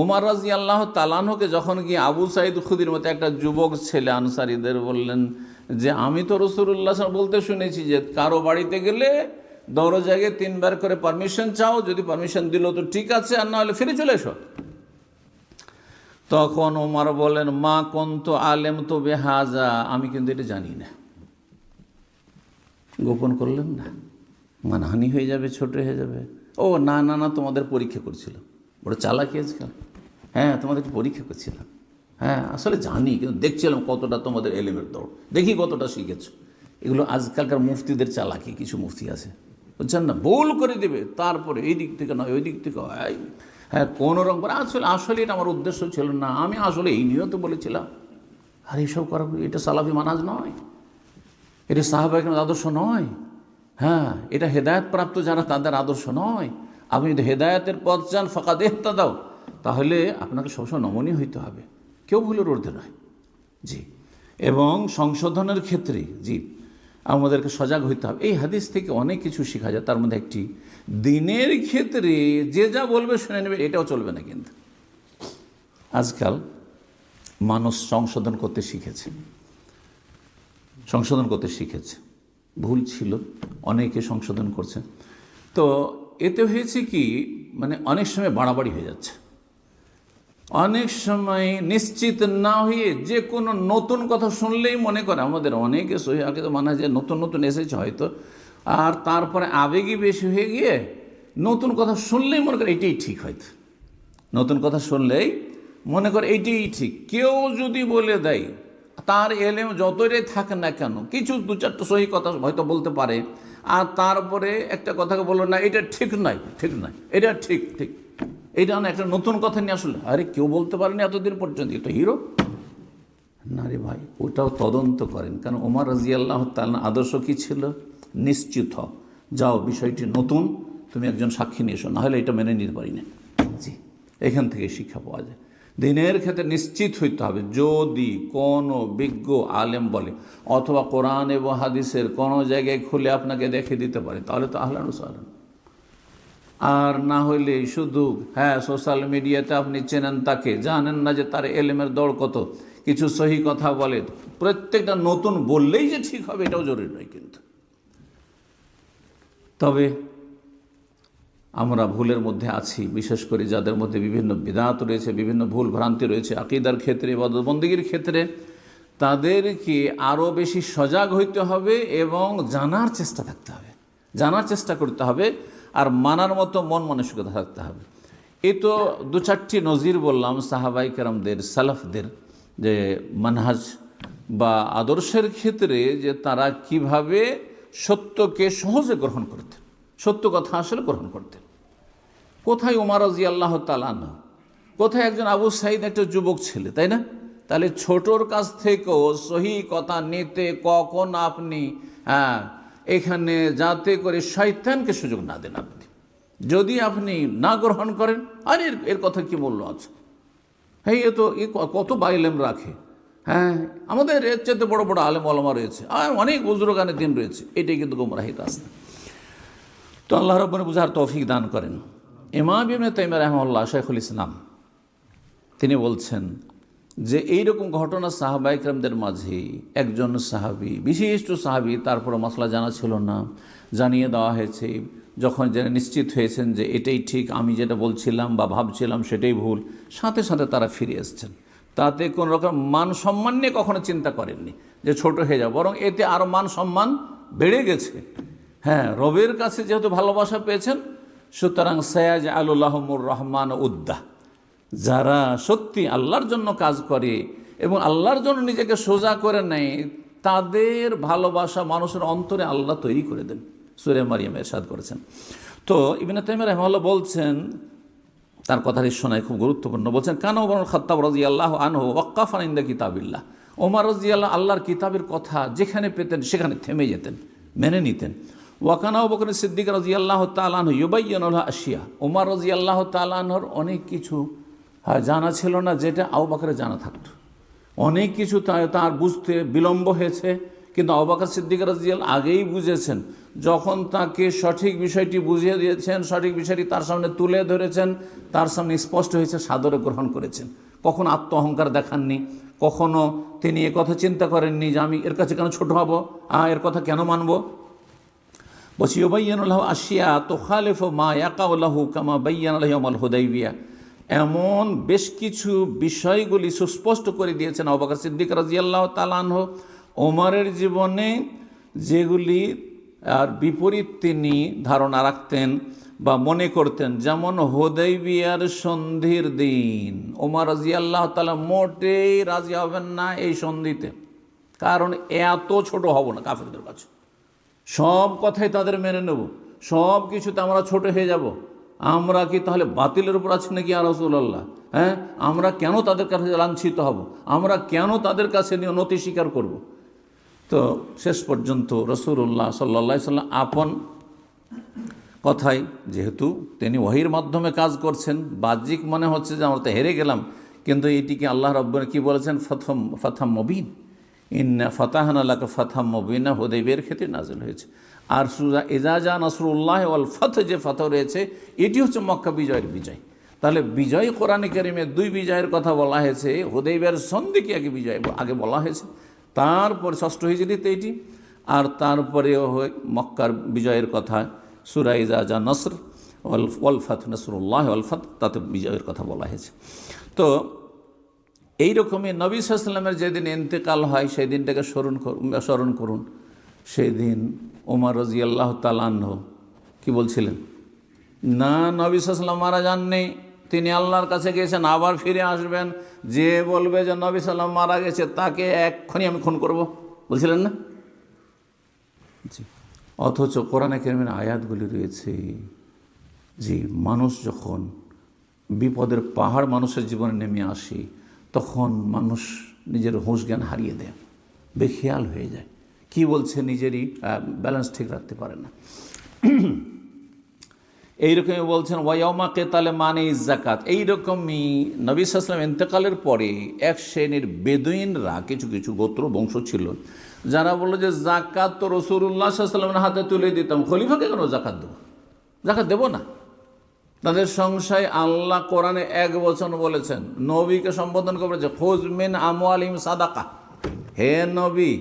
ওমর রাদিয়াল্লাহু তাআলা আনহুকে যখন গিয়ে আবু সাঈদ খুদরির মতো একটা যুবক ছেলে আনসারীদের বললেন যে আমি তো রাসূলুল্লাহ বলতে শুনেছি যে কারো বাড়িতে গেলে দরজায় 3 বার করে পারমিশন চাও, যদি পারমিশন দিল তো ঠিক আছে, আর না হলে ফিরে চলে এসো। তখন ওমর বলেন মা কুনতু আলেমতু বিহাযা, আমি কিন্তু এটা জানি না। গোপন করলেন না, মানহানি হয়ে যাবে, ছোট হয়ে যাবে। ও না না না, তোমাদের পরীক্ষা করছিলাম, বড় চালাকি আজকাল। হ্যাঁ, তোমাদের পরীক্ষা করছিলাম, হ্যাঁ আসলে জানি, কিন্তু দেখছিলাম কতটা তোমাদের এলেমের দৌড়, দেখি কতটা শিখেছো। এগুলো আজকালকার মুফতিদের চালাকি, কিছু মুফতি আছে বুঝছেন না, ভুল করে দেবে, তারপরে এই দিক থেকে নয় ওই দিক থেকে হয়, হ্যাঁ কোনো রকম করে আসলে এটা আমার উদ্দেশ্য ছিল না, আমি আসলে এই নিয়ত বলেছিলাম। আর এইসব করা, এটা সালাফি মানাজ নয়, এটা সাহাবায়ে কেরামের আদর্শ নয়। হ্যাঁ, এটা হেদায়েত প্রাপ্ত যারা তাদের আদর্শ নয়। আপনি যদি হেদায়েতের পথ চান ফাকাদ ইহতাদাও, তাহলে আপনাকে সবসময় নমনীয় হইতে হবে, কেউ ভুলের ঊর্ধ্বে নয়। জি, এবং সংশোধনের ক্ষেত্রে জি আমাদেরকে সজাগ হইতে হবে। এই হাদিস থেকে অনেক কিছু শেখা যায়, তার মধ্যে একটি দিনের ক্ষেত্রে যে যা বলবে শুনে নেবে, এটাও চলবে না। কিন্তু আজকাল মানুষ সংশোধন করতে শিখেছে, ভুল ছিল অনেকে সংশোধন করছে। তো এতে হয়েছে কি, মানে অনেক সময় বাড়াবাড়ি হয়ে যাচ্ছে, অনেক সময় নিশ্চিত না হয়ে যে কোনো নতুন কথা শুনলেই মনে করে, আমাদের অনেকে সহি আকীদা মানা যায় নতুন নতুন এসেছে হয়তো, আর তারপরে আবেগী বেশি হয়ে গিয়ে নতুন কথা শুনলেই মনে করে এটাই ঠিক, হয়তো নতুন কথা শুনলেই মনে করে এইটাই ঠিক। কেউ যদি বলে দেয়, তার এলেম যতটাই থাকে না কেন, কিছু 2-4টা সহি কথা হয়তো বলতে পারে, আর তারপরে একটা কথাকে বললো না এটা ঠিক নয়, এটা ঠিক, এটা না একটা নতুন কথা নিয়ে আসলে, আরে কেউ বলতে পারেনি এতদিন পর্যন্ত, এটা হিরো না রে ভাই। ওটাও তদন্ত করেন, কারণ ওমর রাদিয়াল্লাহু তাআলা আদর্শ কী ছিল, নিশ্চিত হও, যাও বিষয়টি নতুন, তুমি একজন সাক্ষী নিয়ে এসো, নাহলে এটা মেনে নিতে পারি না। জি, এখান থেকে শিক্ষা পাওয়া যায়। দিনের ক্ষেত্রে নিশ্চিত হইতে হবে, যদি কোনো বিজ্ঞ আলেম বলে অথবা কোরআন এবং হাদিসের কোনো জায়গায় খুলে আপনাকে দেখে দিতে পারে, তাহলে তো আহলান ওয়া সাহলান। আর না হইলে শুধু হ্যাঁ সোশ্যাল মিডিয়াতে আপনি চেনেন তাকে, জানেন না যে তার এলেমের দৌড় কত, কিছু সহি কথা বলে, প্রত্যেকটা নতুন বললেই যে ঠিক হবে এটাও জরুরি নয়। কিন্তু তবে আমরা ভুলের মধ্যে আছি, বিশেষ করে যাদের মধ্যে বিভিন্ন বিদআত রয়েছে, বিভিন্ন ভুল ভ্রান্তি রয়েছে আকীদার ক্ষেত্রে, ইবাদত বন্দেগীর ক্ষেত্রে, তাদেরকে আরও বেশি সজাগ হইতে হবে এবং জানার চেষ্টা থাকতে হবে, জানার চেষ্টা করতে হবে, আর মানার মতো মন মানসিকতা থাকতে হবে। এই তো 2-4টি নজির বললাম সাহাবায়ে কেরামদের, সালাফদের, যে মানহাজ বা আদর্শের ক্ষেত্রে যে তারা কিভাবে সত্যকে সহজে গ্রহণ করতেন, সত্য কথা আসলে গ্রহণ করতেন। কোথায় ওমর রাদিয়াল্লাহু তাআলা আনহু, কোথায় একজন আবু সাঈদ, একটা যুবক ছেলে, তাই না? তাহলে ছোটোর কাছ থেকেও সহি কথা নিতে কখন আপনি এখানে যাতে করে শয়তানকে সুযোগ না দেন। আপনি যদি আপনি না গ্রহণ করেন, আর এর কথা কি মূল্য আছে, হ্যাঁ এ তো কত বাইলেম রাখে, হ্যাঁ আমাদের এর চাইতে বড় বড় আলেম ওলামা রয়েছে, আর অনেক বুজুর্গানের দিন রয়েছে, এটাই কিন্তু গুমরাহির রাস্তা। তো আল্লাহ রাব্বুল বুঝার তৌফিক দান করেন। ইমাম ইবনে তাইমিয়া রাহিমাহুল্লাহ, শাইখুল ইসলাম, তিনি বলছেন যে এইরকম ঘটনা সাহাবায়ে কেরামদের মাঝে একজন সাহাবী, বিশিষ্ট সাহাবী, তারপরে মাসলা জানা ছিল না, জানিয়ে দেওয়া হয়েছে, যখন যারা নিশ্চিত হয়েছেন যে এটাই ঠিক, আমি যেটা বলছিলাম বা ভাবছিলাম সেটাই ভুল, সাথে সাথে তারা ফিরে এসছেন। তাতে কোনো রকম মান সম্মান নিয়ে কখনো চিন্তা করেননি যে ছোট হয়ে যাবে, বরং এতে আরও মান সম্মান বেড়ে গেছে। হ্যাঁ, রবের কাছে যেহেতু ভালোবাসা পেয়েছেন, সুতরাং সায়াজআলুল্লাহুমুর রহমান উদ্দা, যারা সত্যি আল্লাহর জন্য কাজ করে এবং আল্লাহর জন্য নিজেকে সোজা করে নেয়, তাদের ভালোবাসা মানুষের অন্তরে আল্লাহ তৈরি করে দেন। সূরা মারিয়াম ইরশাদ করেছেন। তো ইবনে তাইমিয়া রাহিমাহুল্লাহ বলছেন, তার কথাটি শোনায় খুব গুরুত্বপূর্ণ, বলছেন কানা ওমর খাত্তাব রাদিয়াল্লাহু আনহু ওয়াক্কাফান ইনদা কিতাবিল্লাহ, ওমর রাদিয়াল্লাহু আল্লাহর কিতাবের কথা যেখানে পেতেন সেখানে থেমে যেতেন, মেনে নিতেন। ওয়াকানা আবু বকর সিদ্দিক রাদিয়াল্লাহু তাআলা আনহু ইউবাইয়িনু লাহু আশিয়া, ওমর রাদিয়াল্লাহু তাআলা আনহুর অনেক কিছু জানা ছিল না যেটা আবু বকরের জানা থাকতো। অনেক কিছু তার বুঝতে বিলম্ব হয়েছে, কিন্তু আবু বকর সিদ্দিক রাদিয়াল্লাহু আগেই বুঝেছেন। যখন তাকে সঠিক বিষয়টি বুঝিয়ে দিয়েছেন, সঠিক বিষয়টি তার সামনে তুলে ধরেছেন, তার সামনে স্পষ্ট হয়েছে, সাদরে গ্রহণ করেছেন। কখনো আত্ম অহংকার দেখাননি, কখনো তিনি কথা চিন্তা করেননি যে আমি এর কাছে কেন ছোট হব, এর কথা কেন মানব। বলছি ইউবাইয়িনু লাহু আশিয়া তুখালিফু মা ইয়াকাউ লাহু কামা বায়্যানা লাহু ইয়াউমাল হুদাইবিয়া, এমন বেশ কিছু বিষয়গুলি সুস্পষ্ট করে দিয়েছেন আবু বকর সিদ্দিক রাদিয়াল্লাহু তাআলা আনহু ওমরের জীবনে, যেগুলি আর বিপরীত তিনি ধারণা রাখতেন বা মনে করতেন। যেমন হুদাইবিয়ার সন্ধির দিন ওমর রাদিয়াল্লাহু তাআলা মোটেই রাজি হবেন না এই সন্ধিতে, কারণ এত ছোট হব না কাফেরদের কাছে, সব কথাই তাদের মেনে নেব, সব কিছুতে আমরা ছোট হয়ে যাব। আমরা কি তাহলে বাতিলের উপর আছি নাকি ইয়া রাসূলুল্লাহ? হ্যাঁ, আমরা কেন তাদের কাছে লাঞ্ছিত হব, আমরা কেন তাদের কাছে নতি স্বীকার করব? তো শেষ পর্যন্ত রাসূলুল্লাহ সাল্লাল্লাহু আলাইহি ওয়াসাল্লাম আপন কথাই, যেহেতু তিনি ওহীর মাধ্যমে কাজ করছেন, বাহ্যিক মনে হচ্ছে যে আমরা তো হেরে গেলাম, কিন্তু এটিকে আল্লাহ রাব্বুল কি বলেছেন, ফাতহাম মুবিন, ইন্না ফাতাহনা লাকা ফাতহাম মুবিনা, হুদাইবিয়ার ক্ষেত্রে নাযিল হয়েছে। আর সূরা ইজা জা নাসরুল্লাহ ওয়াল ফাতহ যে ফাতহ রয়েছে, এটি হচ্ছে মক্কা বিজয়ের বিজয়। তাহলে বিজয় কোরআনে কারিমে দুই বিজয়ের কথা বলা হয়েছে, হুদাইবিয়ার সন্ধিকে আগে বলা হয়েছে, তারপর ষষ্ঠ হিজরিতে এটি, আর তারপরে মক্কার বিজয়ের কথা সূরা ইজা জা নাসর ওয়াল ফাতহ, নাসরুল্লাহ ওয়াল ফাতহ, তাতে বিজয়ের কথা বলা হয়েছে। তো এইরকমই নবী সাল্লাল্লাহু আলাইহি ওয়াসাল্লামের যেদিন ইন্তেকাল হয় সেই দিনটাকে স্মরণ করুন। সেই দিন ওমর রাদিয়াল্লাহু তাআলা আনহু কি বলছিলেন, না নবী সাল্লাল্লাহু আলাইহি ওয়াসাল্লাম মারা যাননি, তিনি আল্লাহর কাছে গিয়েছেন, আবার ফিরে আসবেন, যে বলবে যে নবী সাল্লাল্লাহু আলাইহি ওয়াসাল্লাম মারা গেছে তাকে এক্ষুনি আমি খুন করব, বলছিলেন না? জি। অথচ কোরআনে কারিমের আয়াতগুলি রয়েছে যে মানুষ যখন বিপদের পাহাড় মানুষের জীবনে নেমে আসে, তখন মানুষ নিজের হুঁশ জ্ঞান হারিয়ে দেয়, বেখেয়াল হয়ে যায়, কি বলছে নিজেরই ব্যালেন্স ঠিক রাখতে পারে না। এইরকমই বলছেন ওয়াইয়াউমা কেতালে মানে জাকাত। এইরকমই নবী সাল্লাল্লাহু আলাইহি ওয়াসাল্লাম ইন্তেকালের পরে এক শ্রেণীর বেদুইনরা, কিছু কিছু গোত্র বংশ ছিল, যারা বললো যে জাকাত তো রাসূলুল্লাহ সাল্লাল্লাহু আলাইহি ওয়াসাল্লামের হাতে তুলে দিতাম, খলিফাকে কেন জাকাত দেবো, জাকাত দেবো না। তাদের সংশয়, আল্লাহ কোরআনে এক বচন বলেছেন, নবীকে সম্বোধন করেছে, খুয মিন আমওয়ালিহিম সাদাকা, হে নবী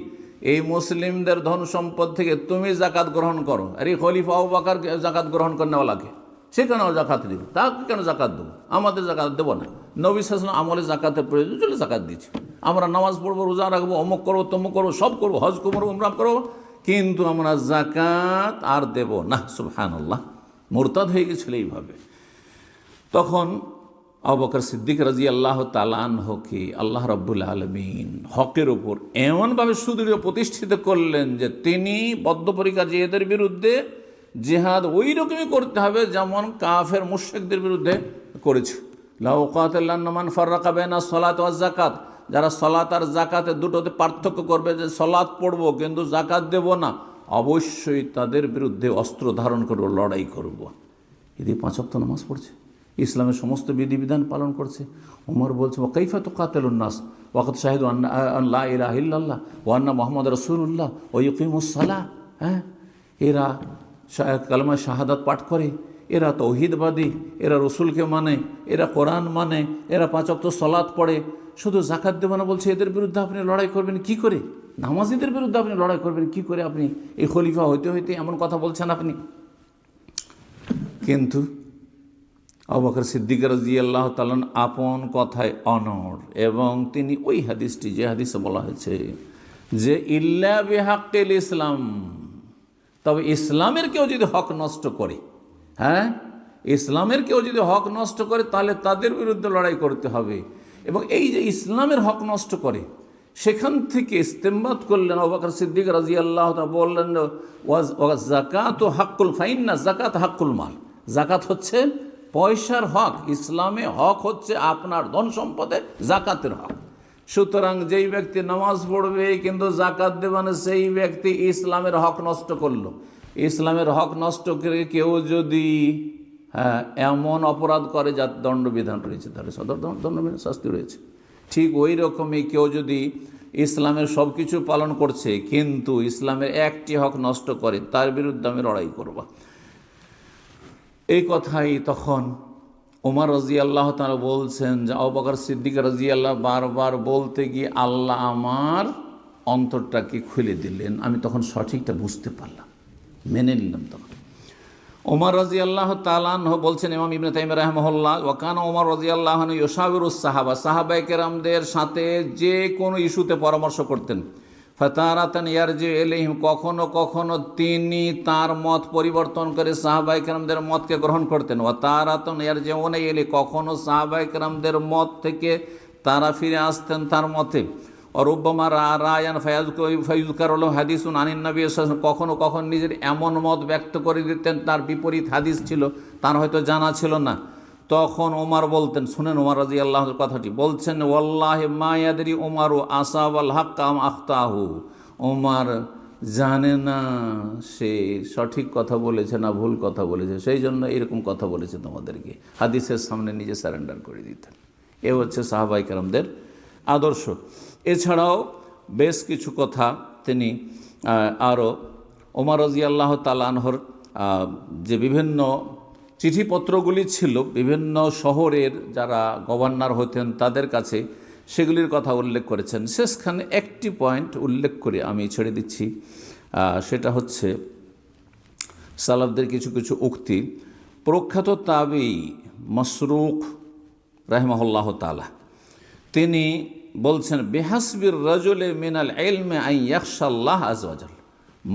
এই মুসলিমদের ধন সম্পদ থেকে তুমি জাকাত গ্রহণ করো। আরে খলিফা আবু বকর জাকাত গ্রহণ করেওয়ালাকে, সে কেন জাকাত দিব, তাকে কেন জাকাত দেবো, আমাদের জাকাত দেবো না। নবী সাল্লাল্লাহু আলাইহি ওয়াসাল্লাম আমলে জাকাতের প্রয়োজন চলে জাকাত দিচ্ছি, আমরা নামাজ পড়বো, রোজা রাখবো, অমুক করবো, তমুক করবো, সব করবো, হজ করবো, উমরা করবো, কিন্তু আমরা জাকাত আর দেব না। সুবহানাল্লাহ, মুরতাদ হয়ে গেছিল এইভাবে। তখন আবু বকর সিদ্দিক রাদিয়াল্লাহু তাআলা আনহুকে আল্লাহ রাব্বুল আলামিন হকের ওপর এমনভাবে সুদৃঢ় প্রতিষ্ঠিত করলেন যে তিনি বদ্ধপরিকর জিহাদের বিরুদ্ধে জিহাদ ওই রকমই করতে হবে যেমন কাফের মুশরিকদের বিরুদ্ধে করেছে। লাউ কাতালান্না মান ফাররাকা বাইনা সলাত ওয়াজ যাকাত, যারা সলাত আর জাকাতে দুটোতে পার্থক্য করবে, যে সলাত পড়ব কিন্তু জাকাত দেব না, অবশ্যই তাদের বিরুদ্ধে অস্ত্র ধারণ করব, লড়াই করব। এদি 5 ওয়াক্ত নামাজ পড়ছে, ইসলামের সমস্ত বিধিবিধান পালন করছে। ওমর বলছে ওয়া কাইফা তুকাতিলুন নাস ওয়াকাদ শাহিদু আল্লা ইলাহা ইল্লাল্লাহ ওয়া আন্না মুহাম্মাদুর রাসূলুল্লাহ ওয়া ইউকিমুস সালাহ। হ্যাঁ, এরা কালেমা শাহাদাত পাঠ করে, এরা তৌহিদবাদী, এরা রসুলকে মানে, এরা কোরআন মানে, এরা 5 ওয়াক্ত সালাত পড়ে, শুধু জাকাত দেবে না বলছে, এদের বিরুদ্ধে আপনি লড়াই করবেন কি করে? নামাজিদের বিরুদ্ধে আপনি লড়াই করবেন কি করে? আপনি এই খলিফা হইতে হইতে এমন কথা বলছেন আপনি। কিন্তু আবু বকর সিদ্দিক রাদিয়াল্লাহু তাআলা আপন কথায় অনড়, এবং তিনি ওই হাদিসটি, যে হাদিসে বলা হয়েছে যে ইল্লা বিহাক্কিল ইসলাম, তবে ইসলামের কেউ যদি হক নষ্ট করে, হ্যাঁ ইসলামের কেউ যদি হক নষ্ট করে তাহলে তাদের বিরুদ্ধে লড়াই করতে হবে। এবং এই যে ইসলামের হক নষ্ট করে, সেখান থেকে ইস্তেমবাদ করলেন আবু বকর সিদ্দিক রাদিয়াল্লাহু তাআলা, বললেন ওয়া যাকাতু হাক্কুল ফাইন্না যাকাত হাক্কুল মাল, যাকাত হচ্ছে পয়সার হক, ইসলামে হক হচ্ছে আপনার ধন সম্পদের জাকাতের হক। সুতরাং যেই ব্যক্তি নামাজ পড়বে কিন্তু জাকাত দেবে না, সেই ব্যক্তি ইসলামের হক নষ্ট করলো। ইসলামের হক নষ্ট করে কেউ যদি এমন অপরাধ করে যার দণ্ডবিধান রয়েছে, তাহলে সদর দণ্ডবিধান শাস্তি রয়েছে। ঠিক ওই রকমই কেউ যদি ইসলামের সব কিছু পালন করছে কিন্তু ইসলামের একটি হক নষ্ট করে, তার বিরুদ্ধে আমি লড়াই করব। এই কথাই তখন ওমর রাদিয়াল্লাহু তাআলা বলছেন যে আবু বকর সিদ্দিক রাদিয়াল্লাহু বারবার বলতে গিয়ে আল্লাহ আমার অন্তরটাকে খুলে দিলেন, আমি তখন সঠিকটা বুঝতে পারলাম, মেনে নিলাম। তখন ওমর রাদিয়াল্লাহু তাআলা আনহু বলছেন, ইমাম ইবনে তাইমিয়া রাহিমাহুল্লাহ, ওয়াকানা ওমর রাদিয়াল্লাহু আনহু ইউশাবিরুস সাহাবা, সাহাবায়ে কেরামদের সাথে যে কোনো ইস্যুতে পরামর্শ করতেন। ফাতারাতান ইয়ারজি ইলাইহিম, কখনো কখনো তিনি তার মত পরিবর্তন করে সাহাবায়ে কেরামদের মতকে গ্রহণ করতেন। ওয়া তারাতান ইয়ারজিউনা ইলাইহি, কখনো সাহাবায়ে কেরামদের মত থেকে তারা ফিরে আসতেন তার মতে। রুব্বামা রায়ান ফায়ুযকারু হাদিসুন আনিন নবী সাল্লাল্লাহু আলাইহি ওয়াসাল্লাম, কখনো কখনো নিজের এমন মত ব্যক্ত করে দিতেন তার বিপরীত হাদিস ছিল, তার হয়তো জানা ছিল না। তখন ওমর বলতেন, শুনেন ওমর রাদিয়াল্লাহু আনহুর কথাটি, বলছেন ওয়াল্লাহি মা ইয়াদরি ওমরু আসাবাল হাক্কা আম আখতাহু, ওমর জানে না সে সঠিক কথা বলেছে না ভুল কথা বলেছে, সেই জন্য এরকম কথা বলেছে তোমাদেরকে। হাদিসের সামনে নিজে সারেন্ডার করে দিতেন। এ হচ্ছে সাহাবায়ে কেরামদের আদর্শ। এছাড়াও বেশ কিছু কথা তিনি আরও ওমর রাদিয়াল্লাহু তাআলা আনহুর যে বিভিন্ন চিঠিপত্রগুলি ছিল বিভিন্ন শহরের যারা গভর্নর হতেন তাদের কাছে, সেগুলির কথা উল্লেখ করেছেন। শেষখানে একটি পয়েন্ট উল্লেখ করে আমি ছেড়ে দিচ্ছি, সেটা হচ্ছে সালাফদের কিছু কিছু উক্তি। প্রখ্যাত তাবী মাসরুক রাহিমাহুল্লাহ তাআলা তিনি বলছেন, বিহাসবির রাজুলে মিনাল ইলমি আন ইয়াখশাল্লাহ আযজা ওয়া জাল,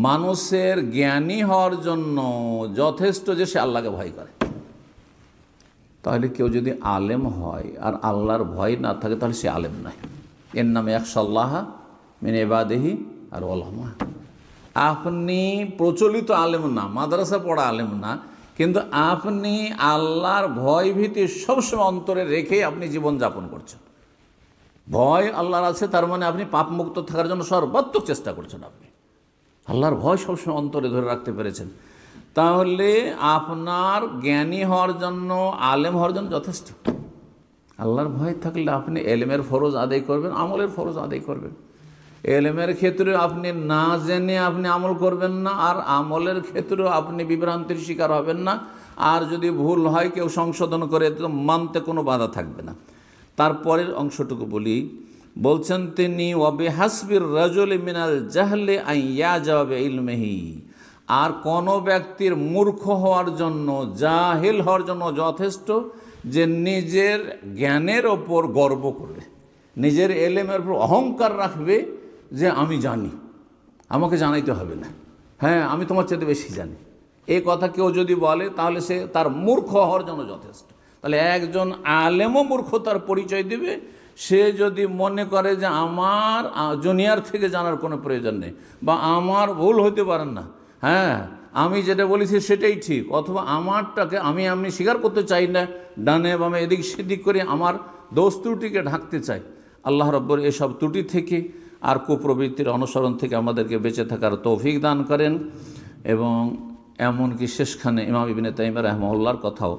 মানুষের জ্ঞানী হওয়ার জন্য যথেষ্ট যে সে আল্লাহকে ভয় করে। তাহলে কেউ যদি আলেম হয় আর আল্লাহর ভয় না থাকে তাহলে সে আলেম নয়। এর নামে ইয়াখশাল্লাহ মিন ইবাদিহি আর উলামা। আপনি প্রচলিত আলেম না, মাদ্রাসা পড়া আলেম না, কিন্তু আপনি আল্লাহর ভয় ভীতি সবসময় অন্তরে রেখে আপনি জীবনযাপন করছেন। ভয় আল্লাহর আছে, তার মানে আপনি পাপমুক্ত থাকার জন্য সর্বাত্মক চেষ্টা করছেন। আপনি আল্লাহর ভয় সবসময় অন্তরে ধরে রাখতে পেরেছেন, তাহলে আপনার জ্ঞানী হওয়ার জন্য আলেম হওয়ার জন্য যথেষ্ট। আল্লাহর ভয় থাকলে আপনি এলেমের ফরজ আদায় করবেন, আমলের ফরজ আদায় করবেন। এলেমের ক্ষেত্রে আপনি না জেনে আপনি আমল করবেন না, আর আমলের ক্ষেত্রেও আপনি বিভ্রান্তির শিকার হবেন না। আর যদি ভুল হয় কেউ সংশোধন করে তো মানতে কোনো বাধা থাকবে না। তারপরের অংশটুকু বলি, বলছেন তিনি, ওয়াবিহাসবির রাজুলি মিনাল জাহলি আন ইয়াজাবা বিইলমিহি, আর কোনো ব্যক্তির মূর্খ হওয়ার জন্য, জাহিল হওয়ার জন্য যথেষ্ট যে নিজের জ্ঞানের ওপর গর্ব করবে, নিজের এলেমের উপর অহংকার রাখবে যে আমি জানি, আমাকে জানাইতে হবে না, হ্যাঁ আমি তোমার চেয়ে বেশি জানি। এই কথা কেউ যদি বলে তাহলে সে তার মূর্খ হওয়ার জন্য যথেষ্ট। তাহলে একজন আলেমও মূর্খতার পরিচয় দেবে সে যদি মনে করে যে আমার জুনিয়র থেকে জানার কোনো প্রয়োজন নেই, বা আমার ভুল হতে পারেন না, হ্যাঁ আমি যেটা বলেছি সেটাই ঠিক, অথবা আমারটাকে আমি স্বীকার করতে চাই না, ডানে বামে এদিক সেদিক করে আমার দোষ ত্রুটিকে ঢাকতে চাই। আল্লাহ রাব্বুল এসব ত্রুটি থেকে আর কুপ্রবৃত্তির অনুসরণ থেকে আমাদেরকে বেঁচে থাকার তৌফিক দান করেন। এবং এমনকি শেষখানে ইমাম ইবনে তাইমিয়া রাহিমাহুল্লাহর কথাও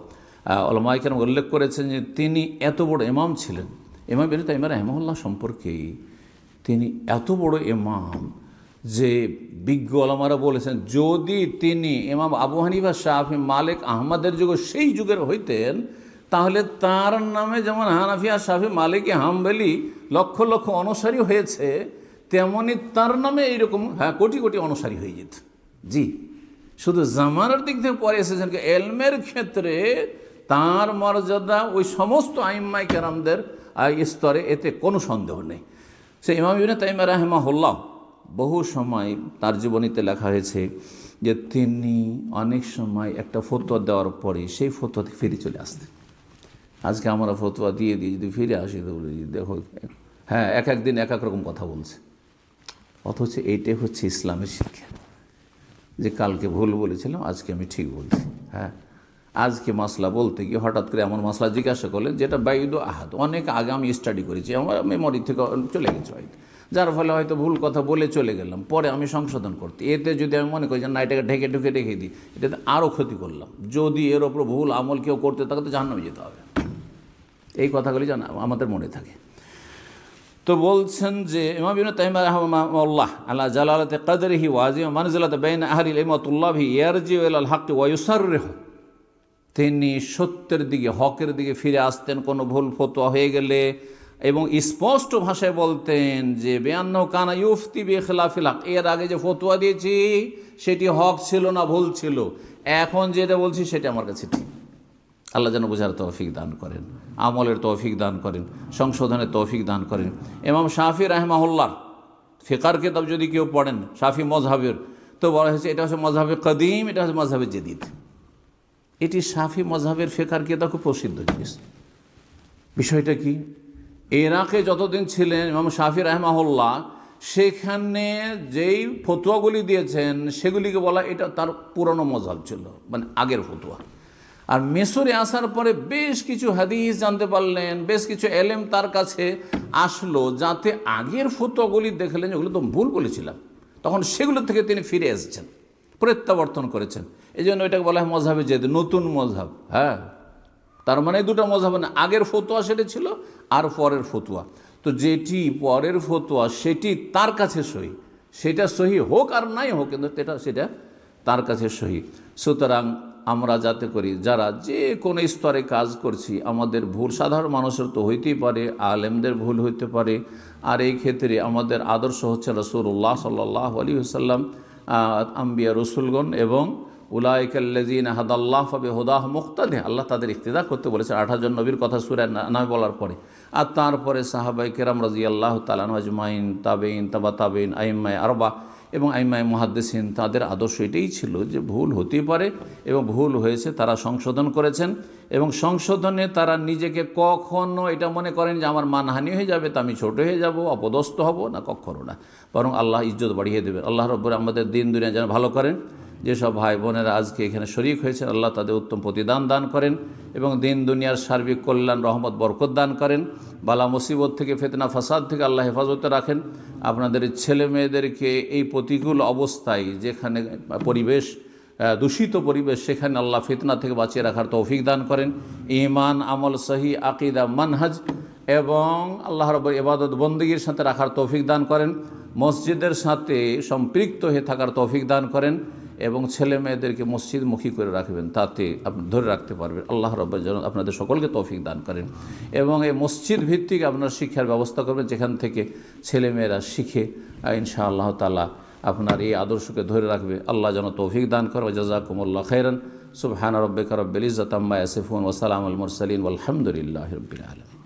উলামায়ে কেরাম উল্লেখ করেছেন যে তিনি এত বড় ইমাম ছিলেন। ইমাম ইবনে তাইমিয়া রাহিমাহুল্লাহ সম্পর্কে তিনি এত বড় ইমাম যে বিজ্ঞ ওলামারা বলেছেন যদি তিনি ইমাম আবু হানিফা, শাফি, মালিক, আহমদের যুগে সেই যুগের হইতেন তাহলে তার নামে যেমন হানাফিয়া, শাফি, মালিকি, হাম্বলি লক্ষ লক্ষ অনুসারী হয়েছে, তেমনি তার নামে এইরকম কোটি কোটি অনুসারী হয়ে যেত। জি, শুধু জামানার দিক থেকে পরে এসেছেন, এলমের ক্ষেত্রে তার মর্যাদা ওই সমস্ত আইম্মায়ে কেরামদের স্তরে, এতে কোনো সন্দেহ নেই। সে ইমাম ইবনে তাইমিয়া রাহিমাহুল্লাহ বহু সময় তার জীবনীতে লেখা হয়েছে যে তিনি অনেক সময় একটা ফতোয়া দেওয়ার পরে সেই ফতোয়াতে ফিরে চলে আসতেন। আজকে আমরা ফতোয়া দিয়ে যদি ফিরে আসি তো দেখো হ্যাঁ এক একদিন এক এক রকম কথা বলছে, অথচ এইটাই হচ্ছে ইসলামের শিক্ষা, যে কালকে ভুল বলেছিলাম আজকে আমি ঠিক বলছি। হ্যাঁ, আজকে মাসলা বলতে গিয়ে হঠাৎ করে এমন মাসলা জিজ্ঞাসা করলেন যেটা বাইদ আহাদ, অনেক আগে আমি স্টাডি করেছি, আমার মেমোরি থেকে চলে গেছে হয়তো, যার ফলে হয়তো ভুল কথা বলে চলে গেলাম, পরে আমি সংশোধন করতে, এতে যদি আমি মনে করি যে না এটাকে ঢেকে ঢুকে রেখে দিই, এটাতে আরও ক্ষতি করলাম। যদি এর ওপর ভুল আমল কেউ করতে থাকে তো জাহান্নামে যেতে হবে। এই কথাগুলি জানা আমাদের মনে থাকে। তো বলছেন যে ইমাম ইবনে তাইমিয়া রাহিমাহুল্লাহ আলা জালালাতি কদরিহি ওয়া আযীম মানজিলাতি বাইনা আহলিল ইলমি ইয়ারজিউ ইলাল হক ওয়া ইউসাররিহু, তিনি সত্যের দিকে, হকের দিকে ফিরে আসতেন কোনো ভুল ফতোয়া হয়ে গেলে, এবং স্পষ্ট ভাষায় বলতেন যে বেআন্নাহু কানা ইউফতি বিখিলাফিল হক, এর আগে যে ফতোয়া দিয়েছি সেটি হক ছিল না ভুল ছিল, এখন যেটা বলছি সেটা আমার কাছে ঠিক। আল্লাহ যেন বোঝার তৌফিক দান করেন, আমলের তৌফিক দান করেন, সংশোধনের তৌফিক দান করেন। ইমাম শাফি রাহিমাহুল্লাহ ফিকার কিতাব যদি কেউ পড়েন শাফি মযহাবের, তো বলা হয়েছে এটা হচ্ছে মযহাবে কদিম, এটা হচ্ছে মযহাবে জদীদ। এটি শাফি মযহাবের ফিকার কিতাব খুব প্রসিদ্ধ জিনিস। বিষয়টা কি, ইরাকে যতদিন ছিলেন ইমাম শাফি রাহিমাহুল্লাহ, সেখানে যেই ফতোয়াগুলি দিয়েছেন সেগুলিকে বলা এটা তার পুরনো মযহাব ছিল, মানে আগের ফতোয়া। আর মিশরে আসার পরে বেশ কিছু হাদিস জানতে পারলেন, বেশ কিছু এলেম তার কাছে আসলো, যাতে আগের ফতোয়াগুলি দেখলেন ওগুলো তো ভুল বলেছিলাম, তখন সেগুলো থেকে তিনি ফিরে এসেছেন, প্রত্যাবর্তন করেছেন। এই জন্য এটাকে বলা হয় মযহাবে জদীদ, নতুন মযহাব। হ্যাঁ, তার মানে দুটো মযহাব না, আগের ফতোয়া সেটা ছিল আর পরের ফতোয়া। তো যেটি পরের ফতোয়া সেটি তার কাছে সহি, সেটা সহি হোক আর নাই হোক, কিন্তু সেটা তার কাছে সহি। সুতরাং আমরা যাতে করি যারা যে কোনো স্তরে কাজ করছি, আমাদের ভুল সাধারণ মানুষের তো হইতেই পারে, আলেমদের ভুল হইতে পারে, আর এই ক্ষেত্রে আমাদের আদর্শ হচ্ছে রাসূলুল্লাহ সাল্লাল্লাহু আলাইহি ওয়াসাল্লাম, আম্বিয়া রসুলগণ এবং উলাইকাল্লাযীনা হাদাল্লাহু ফাবিহুদাহু মুক্তাদি, আল্লাহ তাদের ইক্তিদা করতে বলেছে 18 জন নবীর কথা সূরা নাম বলার পরে। আর তারপরে সাহাবায়ে কেরাম রাদিয়াল্লাহু তাআলা আজমাইন, তাবেইন, তাবা তাবেইন, আইম্মায়ে আরবা এবং আইম্মায়ে মুহাদ্দিসিন, তাদের আদর্শ এটাই ছিল যে ভুল হতেই পারে এবং ভুল হয়েছে তারা সংশোধন করেছেন, এবং সংশোধনে তারা নিজেকে কখনো এটা মনে করেন যে আমার মানহানি হয়ে যাবে, তা আমি ছোট হয়ে যাব, অপদস্থ হব না, কখনো না, বরং আল্লাহ ইজ্জত বাড়িয়ে দেবেন। আল্লাহ রাব্বুল আমাদের দিন দুনিয়া যেন ভালো করেন। যেসব ভাই বোনেরা আজকে এখানে শরীক হয়েছেন, আল্লাহ তাদের উত্তম প্রতিদান দান করেন এবং দিন দুনিয়ার সার্বিক কল্যাণ, রহমত, বরকত দান করেন। বালা মুসিবত থেকে, ফিতনা ফাসাদ থেকে আল্লাহ হেফাজতে রাখেন। আপনাদের ছেলে মেয়েদেরকে এই প্রতিকূল অবস্থায়, যেখানে পরিবেশ দূষিত পরিবেশ, সেখানে আল্লাহ ফিতনা থেকে বাঁচিয়ে রাখার তৌফিক দান করেন। ঈমান, আমল, সহি আকীদা, মানহাজ এবং আল্লাহ রাব্বুল ইবাদত বন্দেগীর সাথে রাখার তৌফিক দান করেন। মসজিদের সাথে সম্পৃক্ত হয়ে থাকার তৌফিক দান করেন এবং ছেলে মেয়েদেরকে মসজিদমুখী করে রাখবেন, তাতে আপনি ধরে রাখতে পারবেন। আল্লাহ রাব্বুল যেন আপনাদের সকলকে তৌফিক দান করেন এবং এই মসজিদ ভিত্তিক আপনার শিক্ষার ব্যবস্থা করবেন, যেখান থেকে ছেলেমেয়েরা শিখে ইনশাআল্লাহ তাআলা আপনার এই আদর্শকে ধরে রাখবে। আল্লাহ যেন তৌফিক দান করে। জাযাকুমুল্লাহু খাইরান। সুবহানা রাব্বিকা রাব্বিল ইজ্জাতি আম্মা ইয়াসিফুন ওয়া সালামুল মুরসালিন ওয়ালহামদুলিল্লাহি রাব্বিল আলামিন।